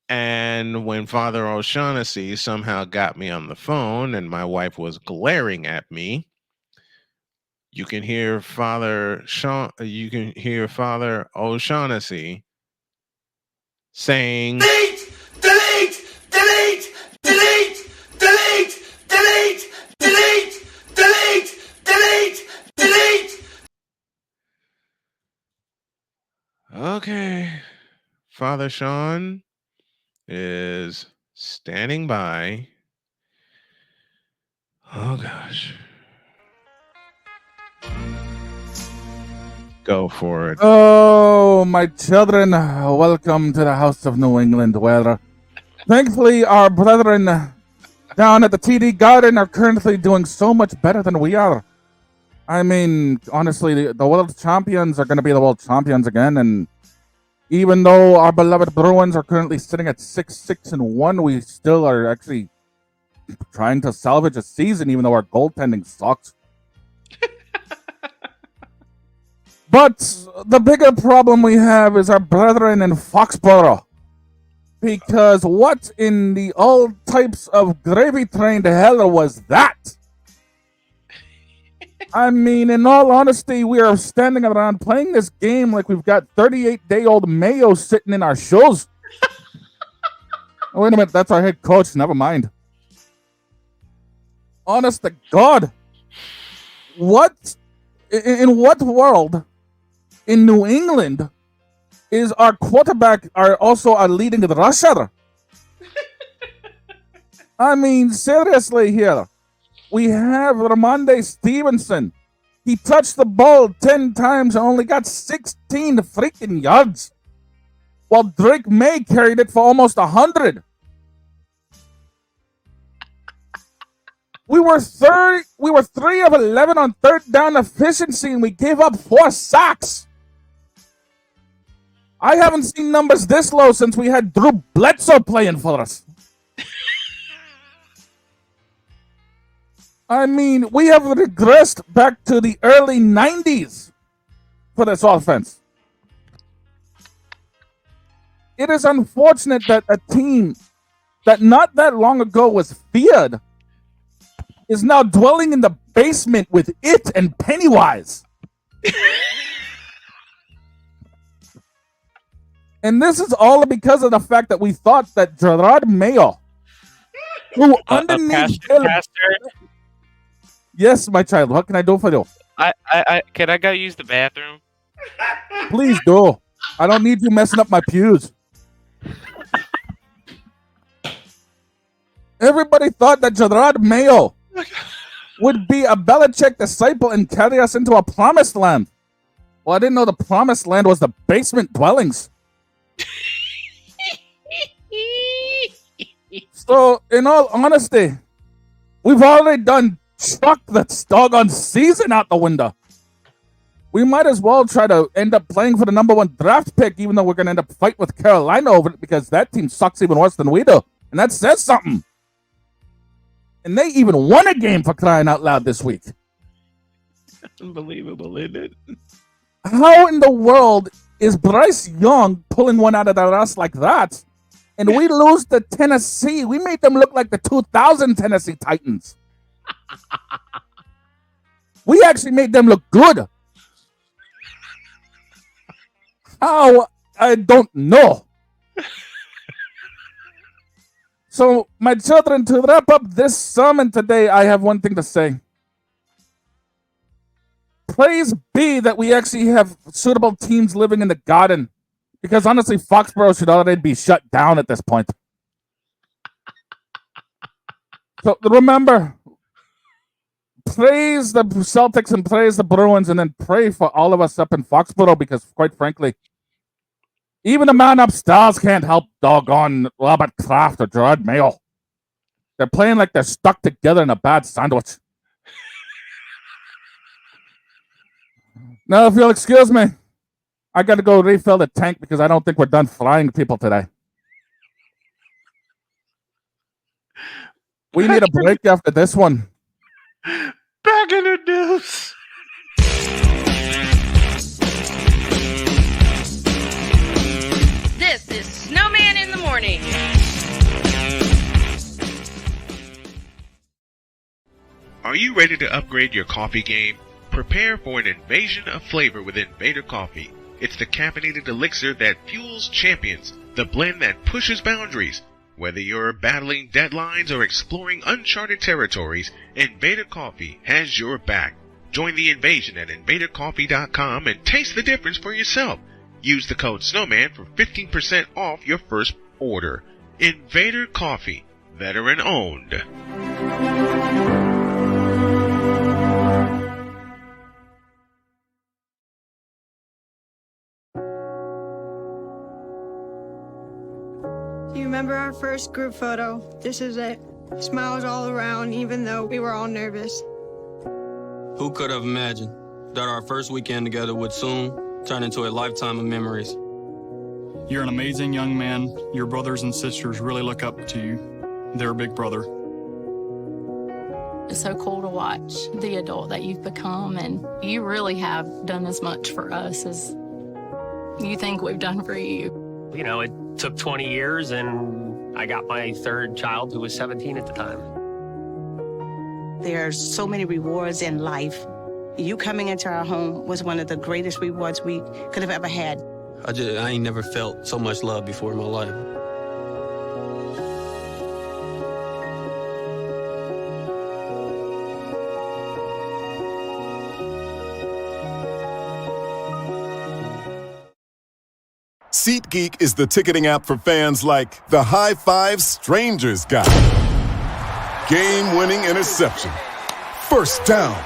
And when Father O'Shaughnessy somehow got me on the phone and my wife was glaring at me, you can hear Father O'Shaughnessy saying, Delete! Delete! Delete! Delete! Delete! Delete! Delete! Delete! Delete! Delete! okay, Father Sean is standing by. Oh gosh. Go for it. Oh, my children, welcome to the House of New England, where thankfully our brethren down at the TD Garden are currently doing so much better than we are. I mean, honestly, the world champions are going to be the world champions again, and even though our beloved Bruins are currently sitting at 6-1, we still are actually trying to salvage a season, even though our goaltending sucks. But the bigger problem we have is our brethren in Foxborough. Because what in the all types of gravy-trained hell was that? I mean, in all honesty, we are standing around playing this game like we've got 38-day-old Mayo sitting in our shoes. Oh, wait a minute, that's our head coach. Never mind. Honest to God. In what world in New England is our quarterback also our leading rusher? I mean, seriously here. We have Ramondre Stevenson. He touched the ball 10 times and only got 16 freaking yards. While Drake May carried it for almost 100. We were 3 of 11 on third down efficiency, and we gave up 4 sacks. I haven't seen numbers this low since we had Drew Bledsoe playing for us. I mean, we have regressed back to the early 90s for this offense. It is unfortunate that a team that not that long ago was feared is now dwelling in the basement with it and Pennywise. And this is all because of the fact that we thought that Gerard Mayo, who underneath... Pastor? Yes, my child. What can I do for you? Can I go use the bathroom? Please do. I don't need you messing up my pews. Everybody thought that Gerard Mayo would be a Belichick disciple and carry us into a promised land. Well, I didn't know the promised land was the basement dwellings. So, in all honesty, we've already done chuck that doggone season out the window. We might as well try to end up playing for the number 1 draft pick, even though we're going to end up fighting with Carolina over it because that team sucks even worse than we do. And that says something. And they even won a game, for crying out loud, this week. Unbelievable, isn't it? How in the world is Bryce Young pulling one out of their ass like that, and we lose to Tennessee. We made them look like the 2000 Tennessee Titans. We actually made them look good. How? I don't know. So, my children, to wrap up this sermon today, I have one thing to say. Praise be that we actually have suitable teams living in the garden. Because honestly, Foxborough should already be shut down at this point. So remember, praise the Celtics and praise the Bruins, and then pray for all of us up in Foxborough, because quite frankly, even the man upstairs can't help doggone Robert Kraft or Gerard Mayo. They're playing like they're stuck together in a bad sandwich. Now, if you'll excuse me, I got to go refill the tank because I don't think we're done frying people today. We need a break after this one. Back in the news. This is Snowman in the morning. Are you ready to upgrade your coffee game? Prepare for an invasion of flavor with Invader Coffee. It's the caffeinated elixir that fuels champions, the blend that pushes boundaries. Whether you're battling deadlines or exploring uncharted territories, Invader Coffee has your back. Join the invasion at invadercoffee.com and taste the difference for yourself. Use the code Snowman for 15% off your first order. Invader Coffee, veteran owned. Do you remember our first group photo? This is it. Smiles all around, even though we were all nervous. Who could have imagined that our first weekend together would soon turn into a lifetime of memories? You're an amazing young man. Your brothers and sisters really look up to you. They're a big brother. It's so cool to watch the adult that you've become, and you really have done as much for us as you think we've done for you. You know, it took 20 years, and I got my third child, who was 17 at the time. There are so many rewards in life. You coming into our home was one of the greatest rewards we could have ever had. I ain't never felt so much love before in my life. SeatGeek is the ticketing app for fans like the High Five Strangers guy. Game-winning interception. First down.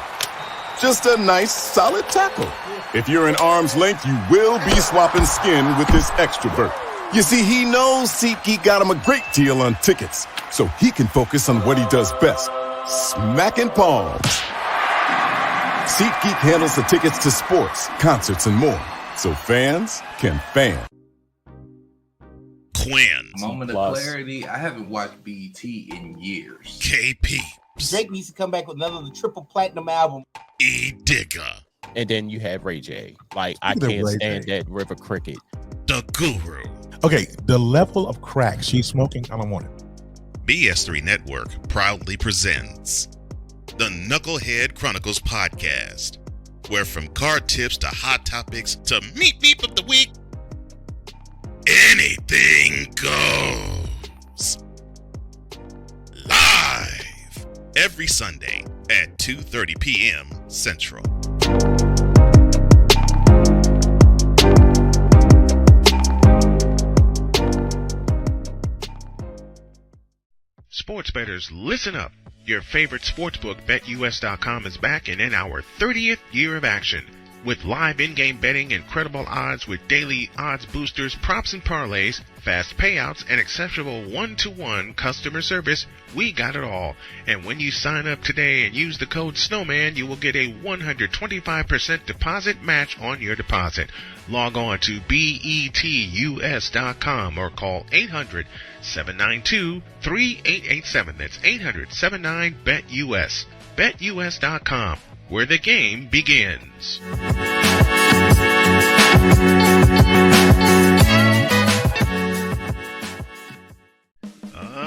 Just a nice, solid tackle. If you're in arm's length, you will be swapping skin with this extrovert. You see, he knows SeatGeek got him a great deal on tickets, so he can focus on what he does best, smacking palms. SeatGeek handles the tickets to sports, concerts, and more, so fans can fan. Quinn. Moment of clarity. I haven't watched BT in years. KP. Drake needs to come back with another triple platinum album. E Digger. And then you have Ray J. Like, I can't stand that River Cricket. The Guru. Okay, the level of crack she's smoking, I don't want it. BS3 Network proudly presents the Knucklehead Chronicles podcast, where from card tips to hot topics to meep of the week, anything goes. Live every Sunday at 2:30 p.m. Central. Sports bettors, listen up. Your favorite sportsbook, BetUS.com, is back and in our 30th year of action. With live in-game betting, incredible odds with daily odds boosters, props and parlays, fast payouts, and exceptional one-to-one customer service, we got it all. And when you sign up today and use the code Snowman, you will get a 125% deposit match on your deposit. Log on to BETUS.com or call 800-792-3887. That's 800-79-BET-US. BetUS.com, where the game begins.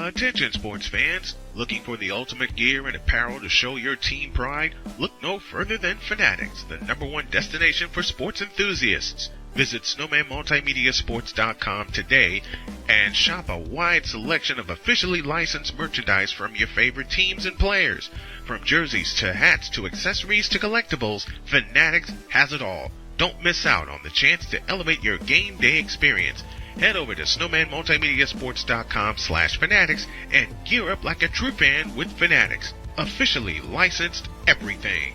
Attention sports fans, looking for the ultimate gear and apparel to show your team pride? Look no further than Fanatics, the #1 destination for sports enthusiasts. Visit snowmanmultimediasports.com today and shop a wide selection of officially licensed merchandise from your favorite teams and players. From jerseys to hats to accessories to collectibles, Fanatics has it all. Don't miss out on the chance to elevate your game day experience. Head over to snowmanmultimediasports.com/fanatics and gear up like a true fan with Fanatics. Officially licensed everything.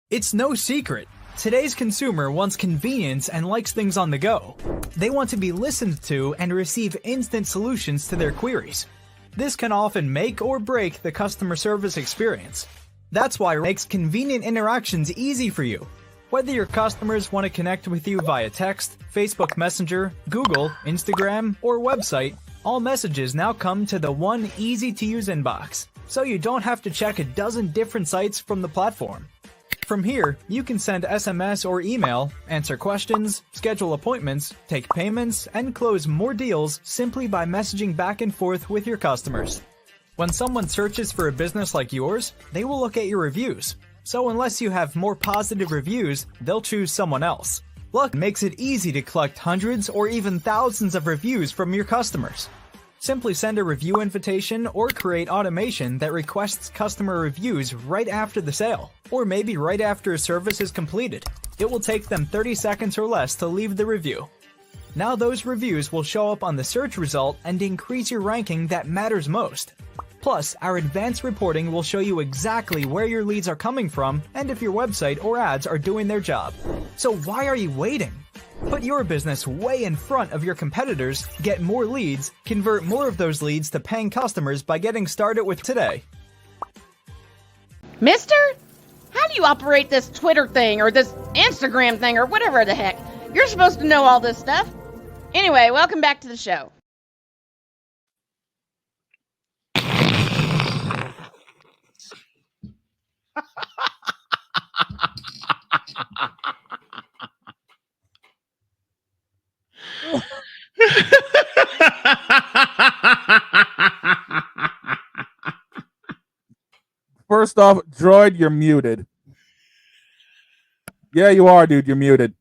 It's no secret. Today's consumer wants convenience and likes things on the go. They want to be listened to and receive instant solutions to their queries. This can often make or break the customer service experience. That's why it makes convenient interactions easy for you. Whether your customers want to connect with you via text, Facebook Messenger, Google, Instagram, or website, all messages now come to the one easy-to-use inbox, so you don't have to check a dozen different sites from the platform. From here, you can send SMS or email, answer questions, schedule appointments, take payments, and close more deals simply by messaging back and forth with your customers. When someone searches for a business like yours, they will look at your reviews. So unless you have more positive reviews, they'll choose someone else. Luck makes it easy to collect hundreds or even thousands of reviews from your customers. Simply send a review invitation or create automation that requests customer reviews right after the sale, or maybe right after a service is completed. It will take them 30 seconds or less to leave the review. Now those reviews will show up on the search result and increase your ranking that matters most. Plus, our advanced reporting will show you exactly where your leads are coming from and if your website or ads are doing their job. So why are you waiting? Put your business way in front of your competitors, get more leads, convert more of those leads to paying customers by getting started with today. Mister? How do you operate this Twitter thing or this Instagram thing or whatever the heck? You're supposed to know all this stuff. Anyway, welcome back to the show. First off, Droid, you're muted. Yeah, you are, dude. You're muted.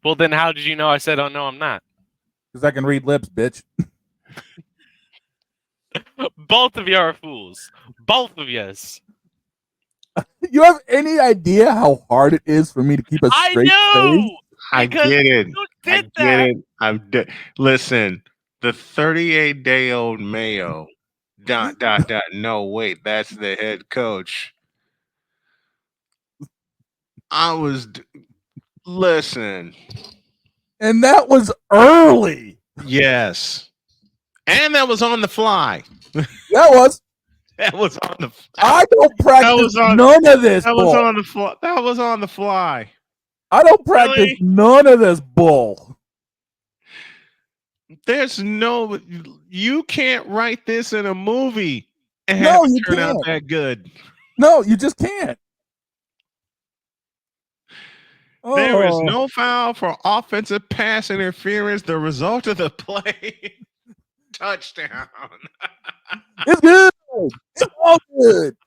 Well, then how did you know I said, oh, no, I'm not? Because I can read lips, bitch. Both of you are fools. Both of yous. You have any idea how hard it is for me to keep a straight face? I get it. I get it. Listen, the 38-day-old Mayo. ... No, wait, that's the head coach. Listen. And that was early. Yes. And that was on the fly. That was. That was on the fly. I don't practice none of this. That was on the fly. That was on the fly. I don't practice none of this bull. There's no, you can't write this in a movie and No, have it you turn out can't. that good. No, you just can't. There is no foul for offensive pass interference. The result of the play, touchdown. It's good. It's all good.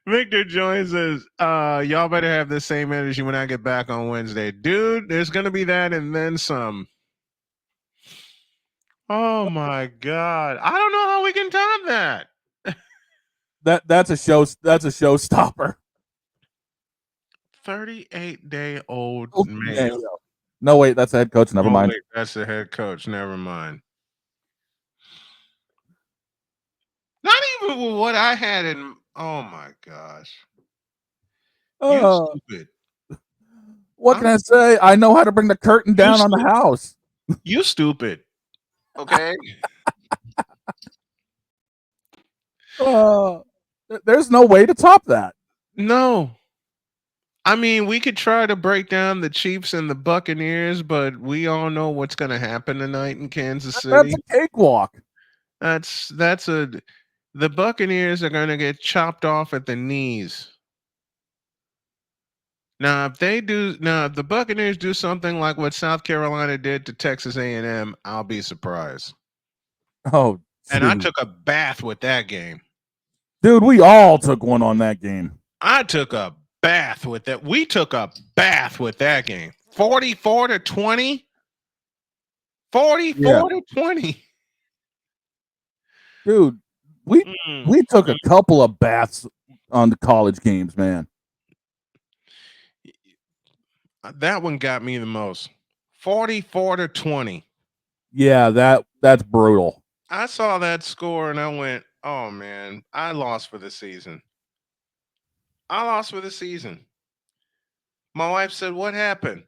Victor joins us. Y'all better have the same energy when I get back on Wednesday. Dude, there's going to be that and then some. Oh, my God. I don't know how we can top that. That's a showstopper. 38-day-old man. No, wait, that's the head coach. Never mind. Wait, that's the head coach. Never mind. Not even with what I had in. Oh my gosh. You stupid. What can I say? I know how to bring the curtain down on the house. You stupid. Okay. There's no way to top that. No. I mean, we could try to break down the Chiefs and the Buccaneers, but we all know what's going to happen tonight in Kansas City. That's a cakewalk. That's a The Buccaneers are going to get chopped off at the knees. Now, if the Buccaneers do something like what South Carolina did to Texas A&M, I'll be surprised. Oh, and I dude. took a bath with that game. Dude, we all took one on that game. I took a bath with that. We took a bath with that game. 44-20. 44-20. Dude, we took a couple of baths on the college games, man. That one got me the most. 44-20. Yeah, that's brutal. I saw that score and I went, oh man, I lost for the season. My wife said, what happened?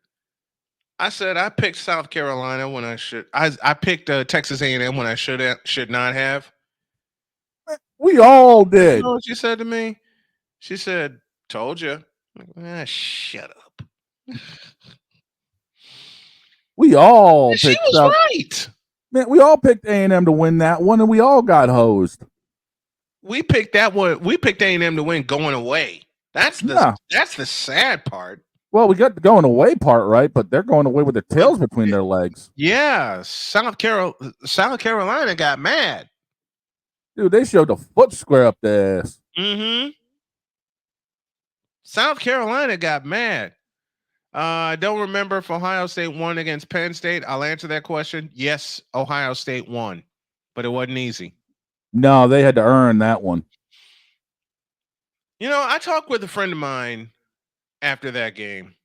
I said, I picked South Carolina when I should. I picked Texas A&M when I should not have. We all did. You know what she said to me? She said, told you. Shut up. We all she picked was right. Man, we all picked A&M to win that one, and we all got hosed. We picked that one. We picked A&M to win going away. That's the sad part. Well, we got the going away part right, but they're going away with their tails between their legs. Yeah, South Carolina got mad. Dude, they showed the foot square up their ass. Mm-hmm. South Carolina got mad. I don't remember if Ohio State won against Penn State. I'll answer that question. Yes, Ohio State won, but it wasn't easy. No, they had to earn that one. You know, I talked with a friend of mine after that game.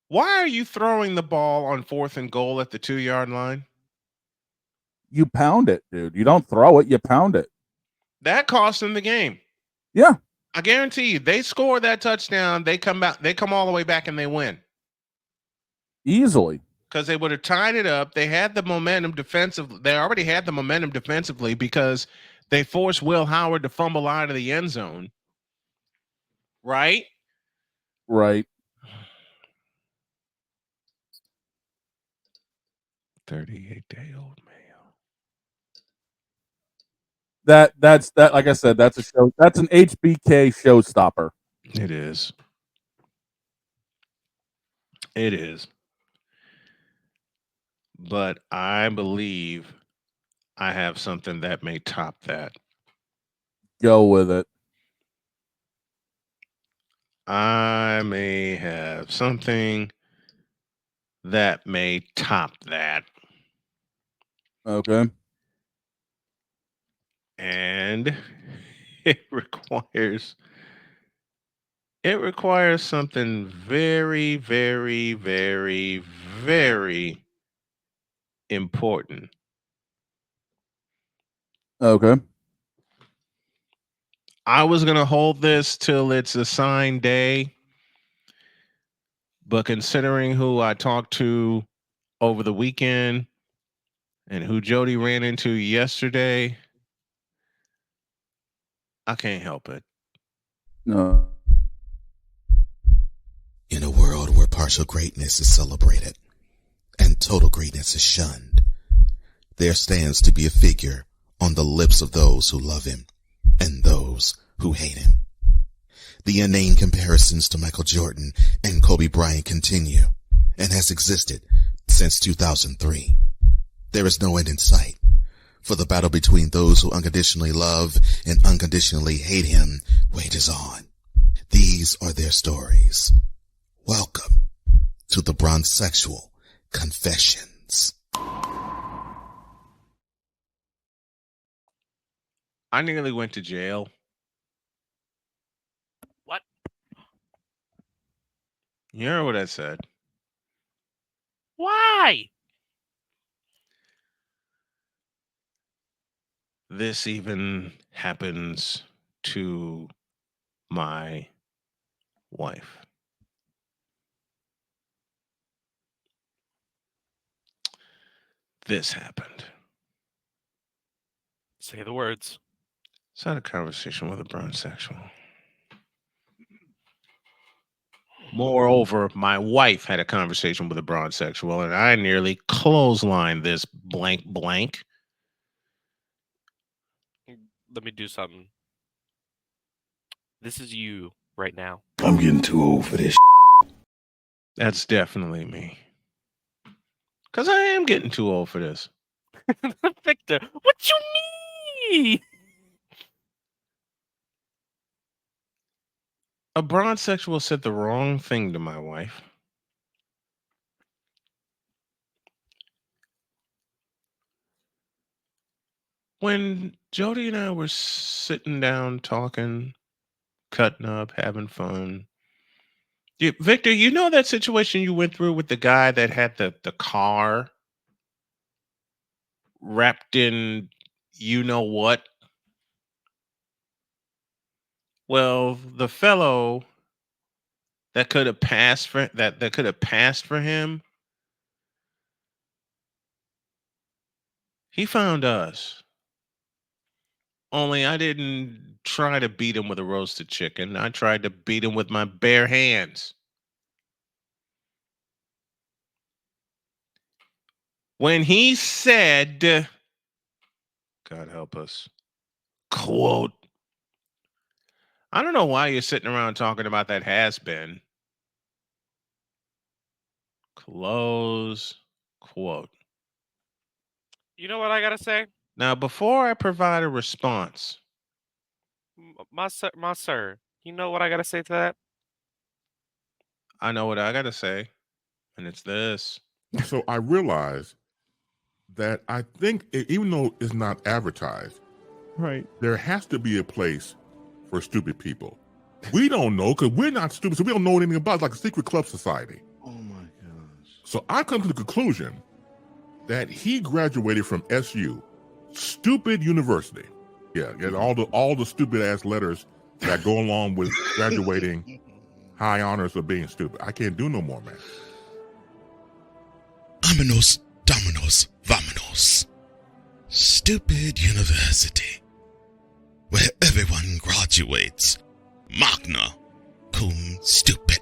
Why are you throwing the ball on 4th and goal at the 2-yard line? You pound it, dude. You don't throw it, you pound it. That cost them the game. Yeah. I guarantee you, they score that touchdown, they come all the way back and they win. Easily. Because they would have tied it up. They had the momentum defensively. They already had the momentum defensively because they forced Will Howard to fumble out of the end zone. Right? Right. 38-day-old male. That's like I said, that's a show. That's an HBK showstopper. It is. It is. But I believe I have something that may top that. Go with it. I may have something that may top that. Okay. And it requires something very, very, very, very important. Okay. I was going to hold this till it's assigned day, but considering who I talked to over the weekend and who Jody ran into yesterday, I can't help it. No. In a world where partial greatness is celebrated and total greatness is shunned, there stands to be a figure on the lips of those who love him and those who hate him. The inane comparisons to Michael Jordan and Kobe Bryant continue and has existed since 2003. There is no end in sight, for the battle between those who unconditionally love and unconditionally hate him wages on. These are their stories. Welcome to the Bronzexual Confessions. I nearly went to jail. What? You heard what I said. Why? This even happens to my wife. This happened. Say the words. So I had a conversation with a Bronzexual. Moreover, my wife had a conversation with a Bronzexual, and I nearly clotheslined this blank. Let me do something. This is you right now. I'm getting too old for this. That's definitely me. Because I am getting too old for this. Victor, what you mean? A bronzexual said the wrong thing to my wife. When Jody and I were sitting down talking, cutting up, having fun. Victor, you know that situation you went through with the guy that had the car wrapped in you know what? Well, the fellow that could have passed for that could have passed for him, he found us. Only I didn't try to beat him with a roasted chicken. I tried to beat him with my bare hands. When he said, God help us, quote, I don't know why you're sitting around talking about that has been. Close quote. You know what I gotta say? Now, before I provide a response, My sir, you know what I gotta say to that? I know what I gotta say, and it's this. So I realized that I think, even though it's not advertised, right, there has to be a place for stupid people. We don't know because we're not stupid, so we don't know anything about it. It's like a secret club society. Oh my gosh. So I come to the conclusion that he graduated from SU, stupid university. Yeah, all the stupid ass letters that go along with graduating high honors of being stupid. I can't do no more, man. Vámonos, dominos, vámonos. Stupid university, where everyone graduates magna cum stupid.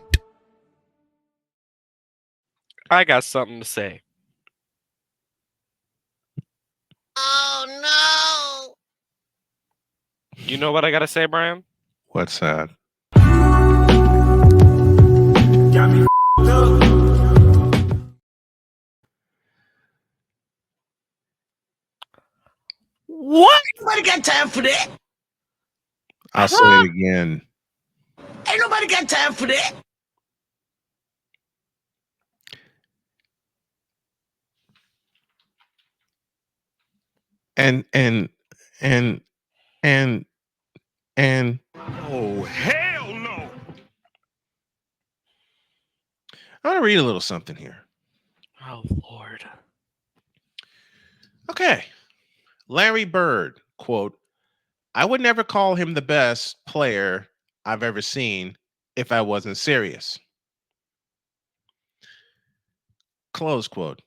I got something to say. Oh no! You know what I gotta say, Brian? What's that? Got me up. What? Nobody got time for that. I'll say it again. Ain't nobody got time for that. And oh hell no! I want to read a little something here. Oh Lord. Okay. Larry Bird, quote, I would never call him the best player I've ever seen if I wasn't serious. Close quote.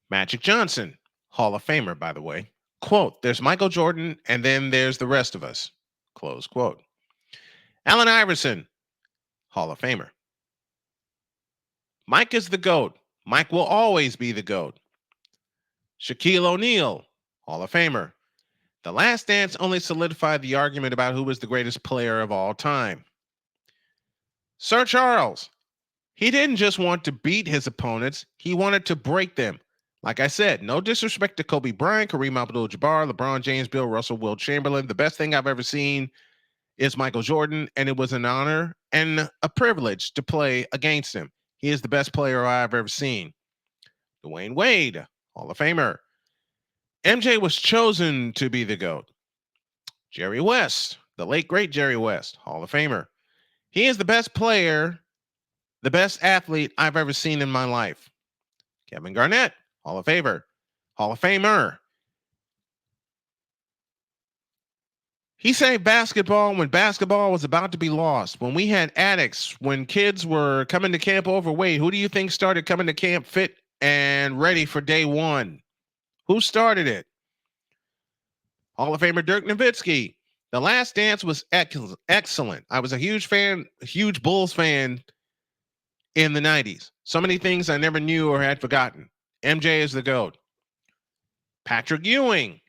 Magic Johnson, Hall of Famer, by the way. Quote, there's Michael Jordan, and then there's the rest of us. Close quote. Allen Iverson, Hall of Famer. Mike is the GOAT. Mike will always be the GOAT. Shaquille O'Neal, Hall of Famer. The Last Dance only solidified the argument about who was the greatest player of all time. Sir Charles, he didn't just want to beat his opponents, he wanted to break them. Like I said, no disrespect to Kobe Bryant, Kareem Abdul-Jabbar, LeBron James, Bill Russell, Will Chamberlain. The best thing I've ever seen is Michael Jordan, and it was an honor and a privilege to play against him. He is the best player I've ever seen. Dwayne Wade, Hall of Famer. MJ was chosen to be the GOAT. Jerry West, the late great Jerry West, Hall of Famer. He is the best player, the best athlete I've ever seen in my life. Kevin Garnett, Hall of Famer. Hall of Famer. He saved basketball when basketball was about to be lost. When we had addicts, when kids were coming to camp overweight, who do you think started coming to camp fit and ready for day one? Who started it? Hall of Famer Dirk Nowitzki. The Last Dance was excellent. I was a huge Bulls fan in the 90s. So many things I never knew or had forgotten. MJ is the GOAT. Patrick Ewing.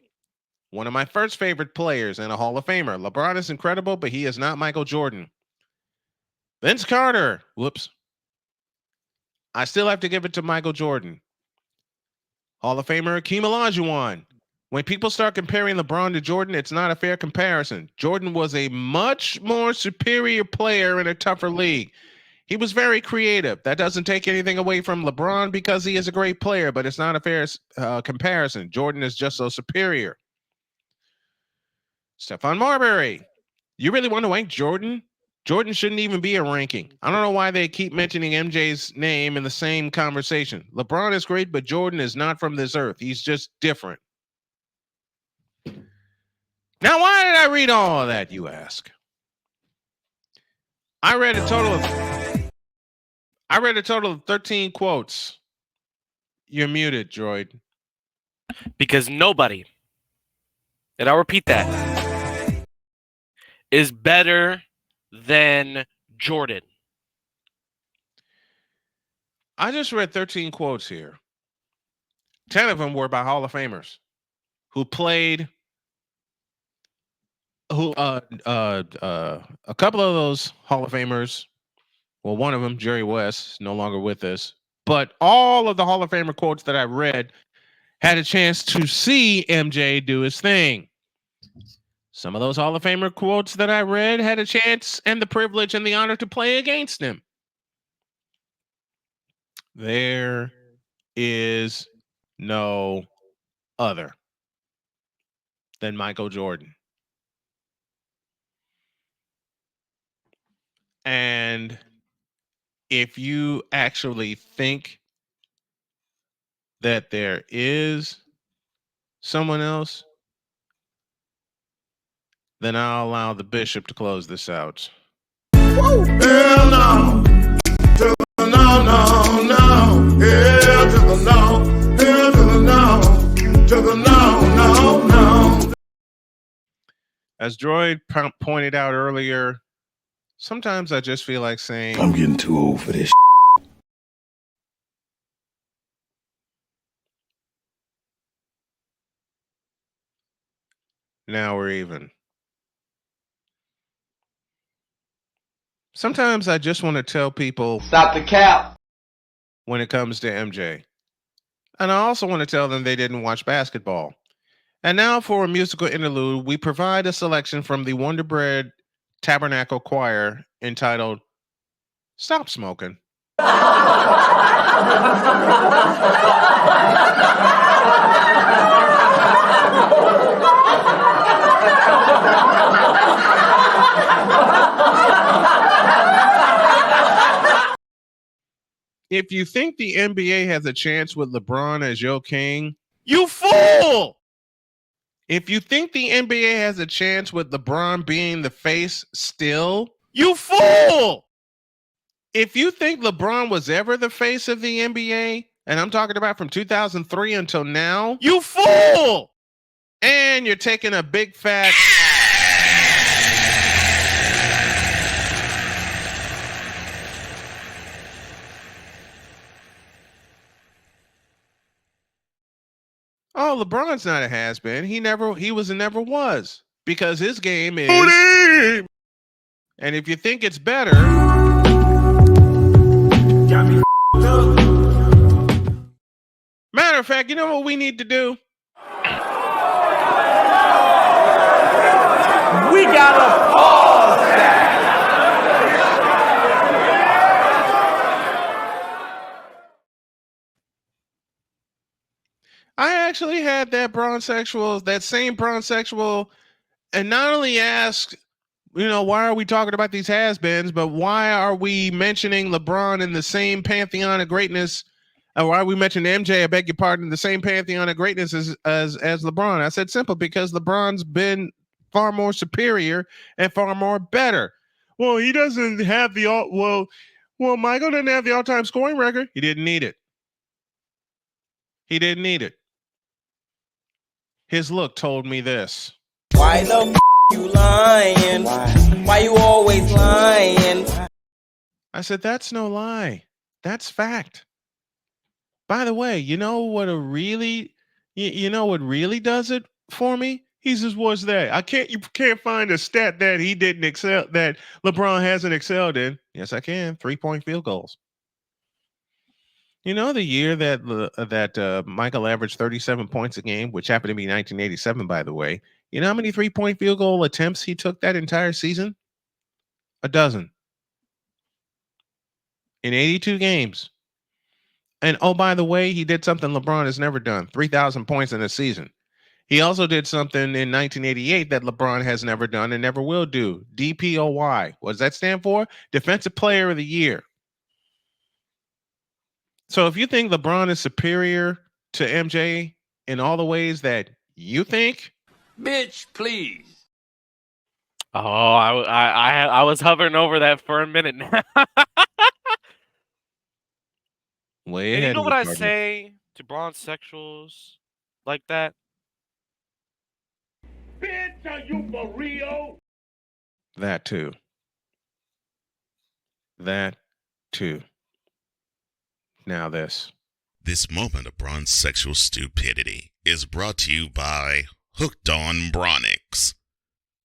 One of my first favorite players and a Hall of Famer. LeBron is incredible, but he is not Michael Jordan. Vince Carter. Whoops. I still have to give it to Michael Jordan. Hall of Famer Hakeem Olajuwon. When people start comparing LeBron to Jordan, it's not a fair comparison. Jordan was a much more superior player in a tougher league. He was very creative. That doesn't take anything away from LeBron because he is a great player, but it's not a fair comparison. Jordan is just so superior. Stephon Marbury. You really want to rank Jordan? Jordan shouldn't even be a ranking. I don't know why they keep mentioning MJ's name in the same conversation. LeBron is great, but Jordan is not from this earth. He's just different. Now, why did I read all of that, you ask? I read a total of 13 quotes. You're muted, Droid. Because nobody, and I'll repeat that, is better than Jordan. I just read 13 quotes here. 10 of them were by Hall of Famers who played. A couple of those Hall of Famers. Well, one of them, Jerry West, no longer with us. But all of the Hall of Famer quotes that I read had a chance to see MJ do his thing. Some of those Hall of Famer quotes that I read had a chance and the privilege and the honor to play against him. There is no other than Michael Jordan. And if you actually think that there is someone else, then I'll allow the bishop to close this out. Hell no. To the no, no, no. Hell to the no. Hell to the no. To the no, no, no. As Droid pointed out earlier, sometimes I just feel like saying, I'm getting too old for this. Now we're even. Sometimes I just want to tell people, stop the cap when it comes to MJ. And I also want to tell them they didn't watch basketball. And now for a musical interlude, we provide a selection from the Wonder Bread Tabernacle Choir entitled Stop Smoking. If you think the NBA has a chance with LeBron as your king, you fool! If you think the NBA has a chance with LeBron being the face still, you fool! If you think LeBron was ever the face of the NBA, and I'm talking about from 2003 until now, you fool! And you're taking a big fat... Oh, LeBron's not a has-been. He was and never was. Because his game is... Booty! And if you think it's better... Matter of fact, you know what we need to do? We gotta pause that. I actually had that same bronsexual, and not only asked, why are we talking about these has-beens, but why are we mentioning LeBron in the same pantheon of greatness? Or why are we mentioning MJ, I beg your pardon, the same pantheon of greatness as LeBron? I said simple, because LeBron's been far more superior and far more better. Well, he doesn't have well, Michael didn't have the all-time scoring record. He didn't need it. He didn't need it. His look told me this. Why the you lying? Why you always lying? I said, that's no lie. That's fact. By the way, you know what really does it for me? He says, "What's that? You can't find a stat that he didn't excel, that LeBron hasn't excelled in." Yes, I can. 3-point field goals. You know, the year that Michael averaged 37 points a game, which happened to be 1987, by the way. You know how many 3-point field goal attempts he took that entire season? A dozen. In 82 games. And oh, by the way, he did something LeBron has never done. 3,000 points in a season. He also did something in 1988 that LeBron has never done and never will do. DPOY. What does that stand for? Defensive Player of the Year. So if you think LeBron is superior to MJ in all the ways that you think, bitch, please. Oh, I was hovering over that for a minute now. way And you ahead know of what you, I partner. say to bronzesexuals like that? Bitch, are you for real? That too. That too. Now this. This moment of bronze sexual stupidity is brought to you by Hooked on Bronix.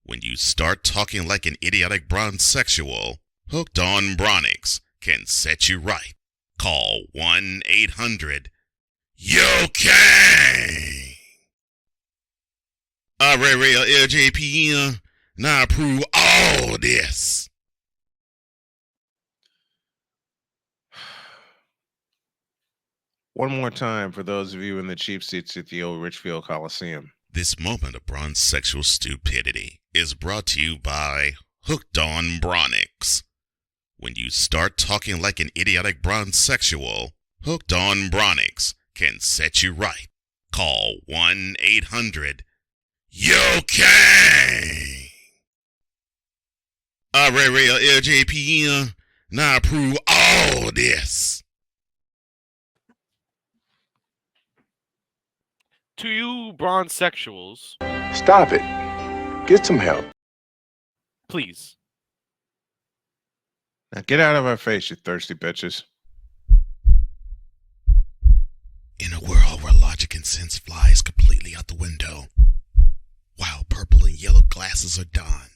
When you start talking like an idiotic bronze sexual, Hooked on Bronix can set you right. Call 1-800-YO-KANG. Real LJPM, now approve all this. One more time for those of you in the cheap seats at the old Richfield Coliseum. This moment of bronze sexual stupidity is brought to you by Hooked on Bronix. When you start talking like an idiotic bronze sexual, Hooked on Bronix can set you right. Call 1-800-YO-KANG. Real LJPM, now approve all this. To you bronzesexuals, Stop it. Get some help. please. Now get out of our face, you thirsty bitches. In a world where logic and sense flies completely out the window, while purple and yellow glasses are donned.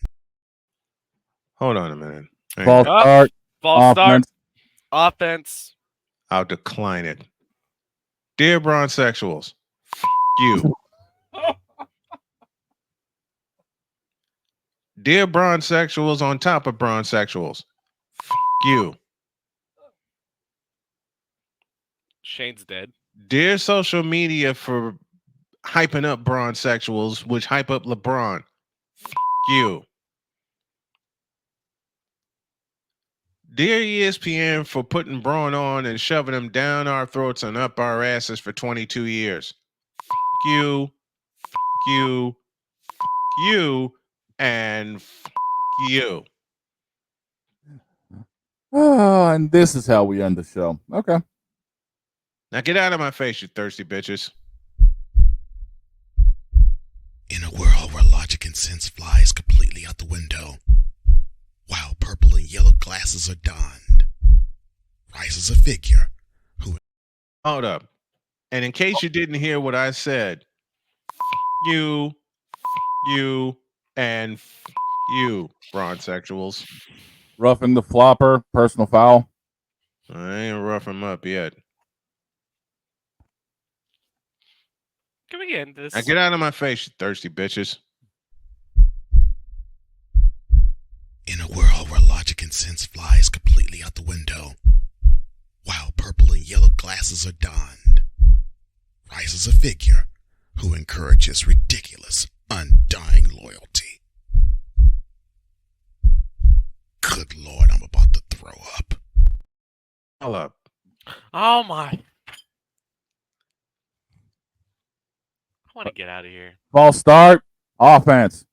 Hold on a minute. Hang False on. start. False start. Offense. Offense. I'll decline it. Dear bronzesexuals, you. Dear bronzesexuals on top of bronzesexuals, you. Shane's dead. Dear social media for hyping up bronzesexuals, which hype up LeBron, you. Dear ESPN for putting Braun on and shoving him down our throats and up our asses for 22 years. You, you, and you. Oh, and this is how we end the show. Okay. Now get out of my face, you thirsty bitches. In a world where logic and sense flies completely out the window, while purple and yellow glasses are donned, rises a figure who... Hold up. And in case you didn't hear what I said, you, and you, bronzesexuals. Roughing the flopper, personal foul. I ain't rough him up yet. Can we end this? Now get out of my face, you thirsty bitches. In a world where logic and sense flies completely out the window, while purple and yellow glasses are donned, rises a figure who encourages ridiculous, undying loyalty. Good Lord, I'm about to throw up. Hold up. Oh my. I want to get out of here. False start. Offense.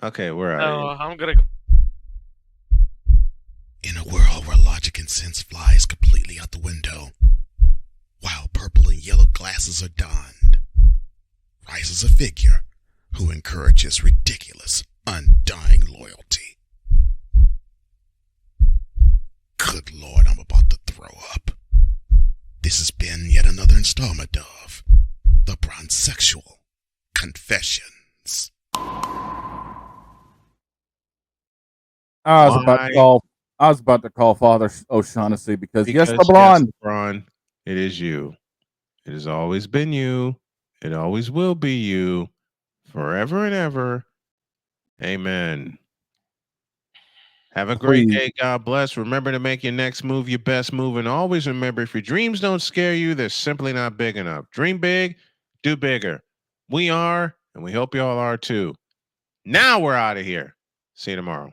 Okay, we're out. No, I'm gonna. In a world where logic and sense flies completely out the window, while purple and yellow glasses are donned, rises a figure who encourages ridiculous, undying loyalty. Good Lord, I'm about to throw up. This has been yet another installment of The Bronzesexual Confession. I was about to call Father O'Shaughnessy because yes, Yes, LeBron. LeBron, it is you. It has always been you. It always will be you, forever and ever. Amen. Have a great day. God bless. Remember to make your next move your best move. And always remember, if your dreams don't scare you, they're simply not big enough. Dream big, do bigger. We are, and we hope you all are too. Now we're out of here. See you tomorrow.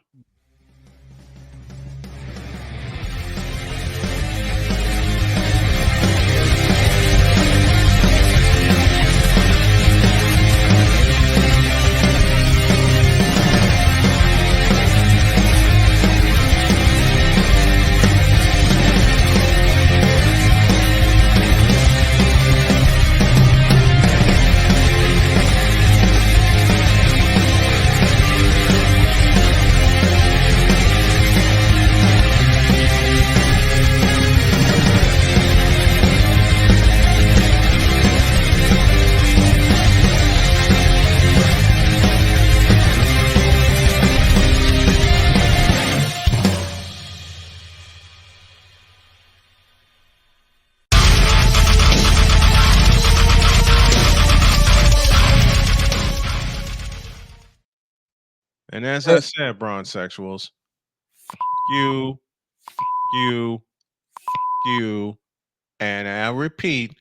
And as I said, bronzesexuals, you, and I'll repeat,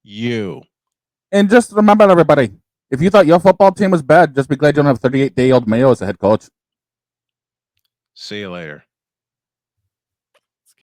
you. And just remember, everybody, if you thought your football team was bad, just be glad you don't have 38-day-old Mayo as a head coach. See you later.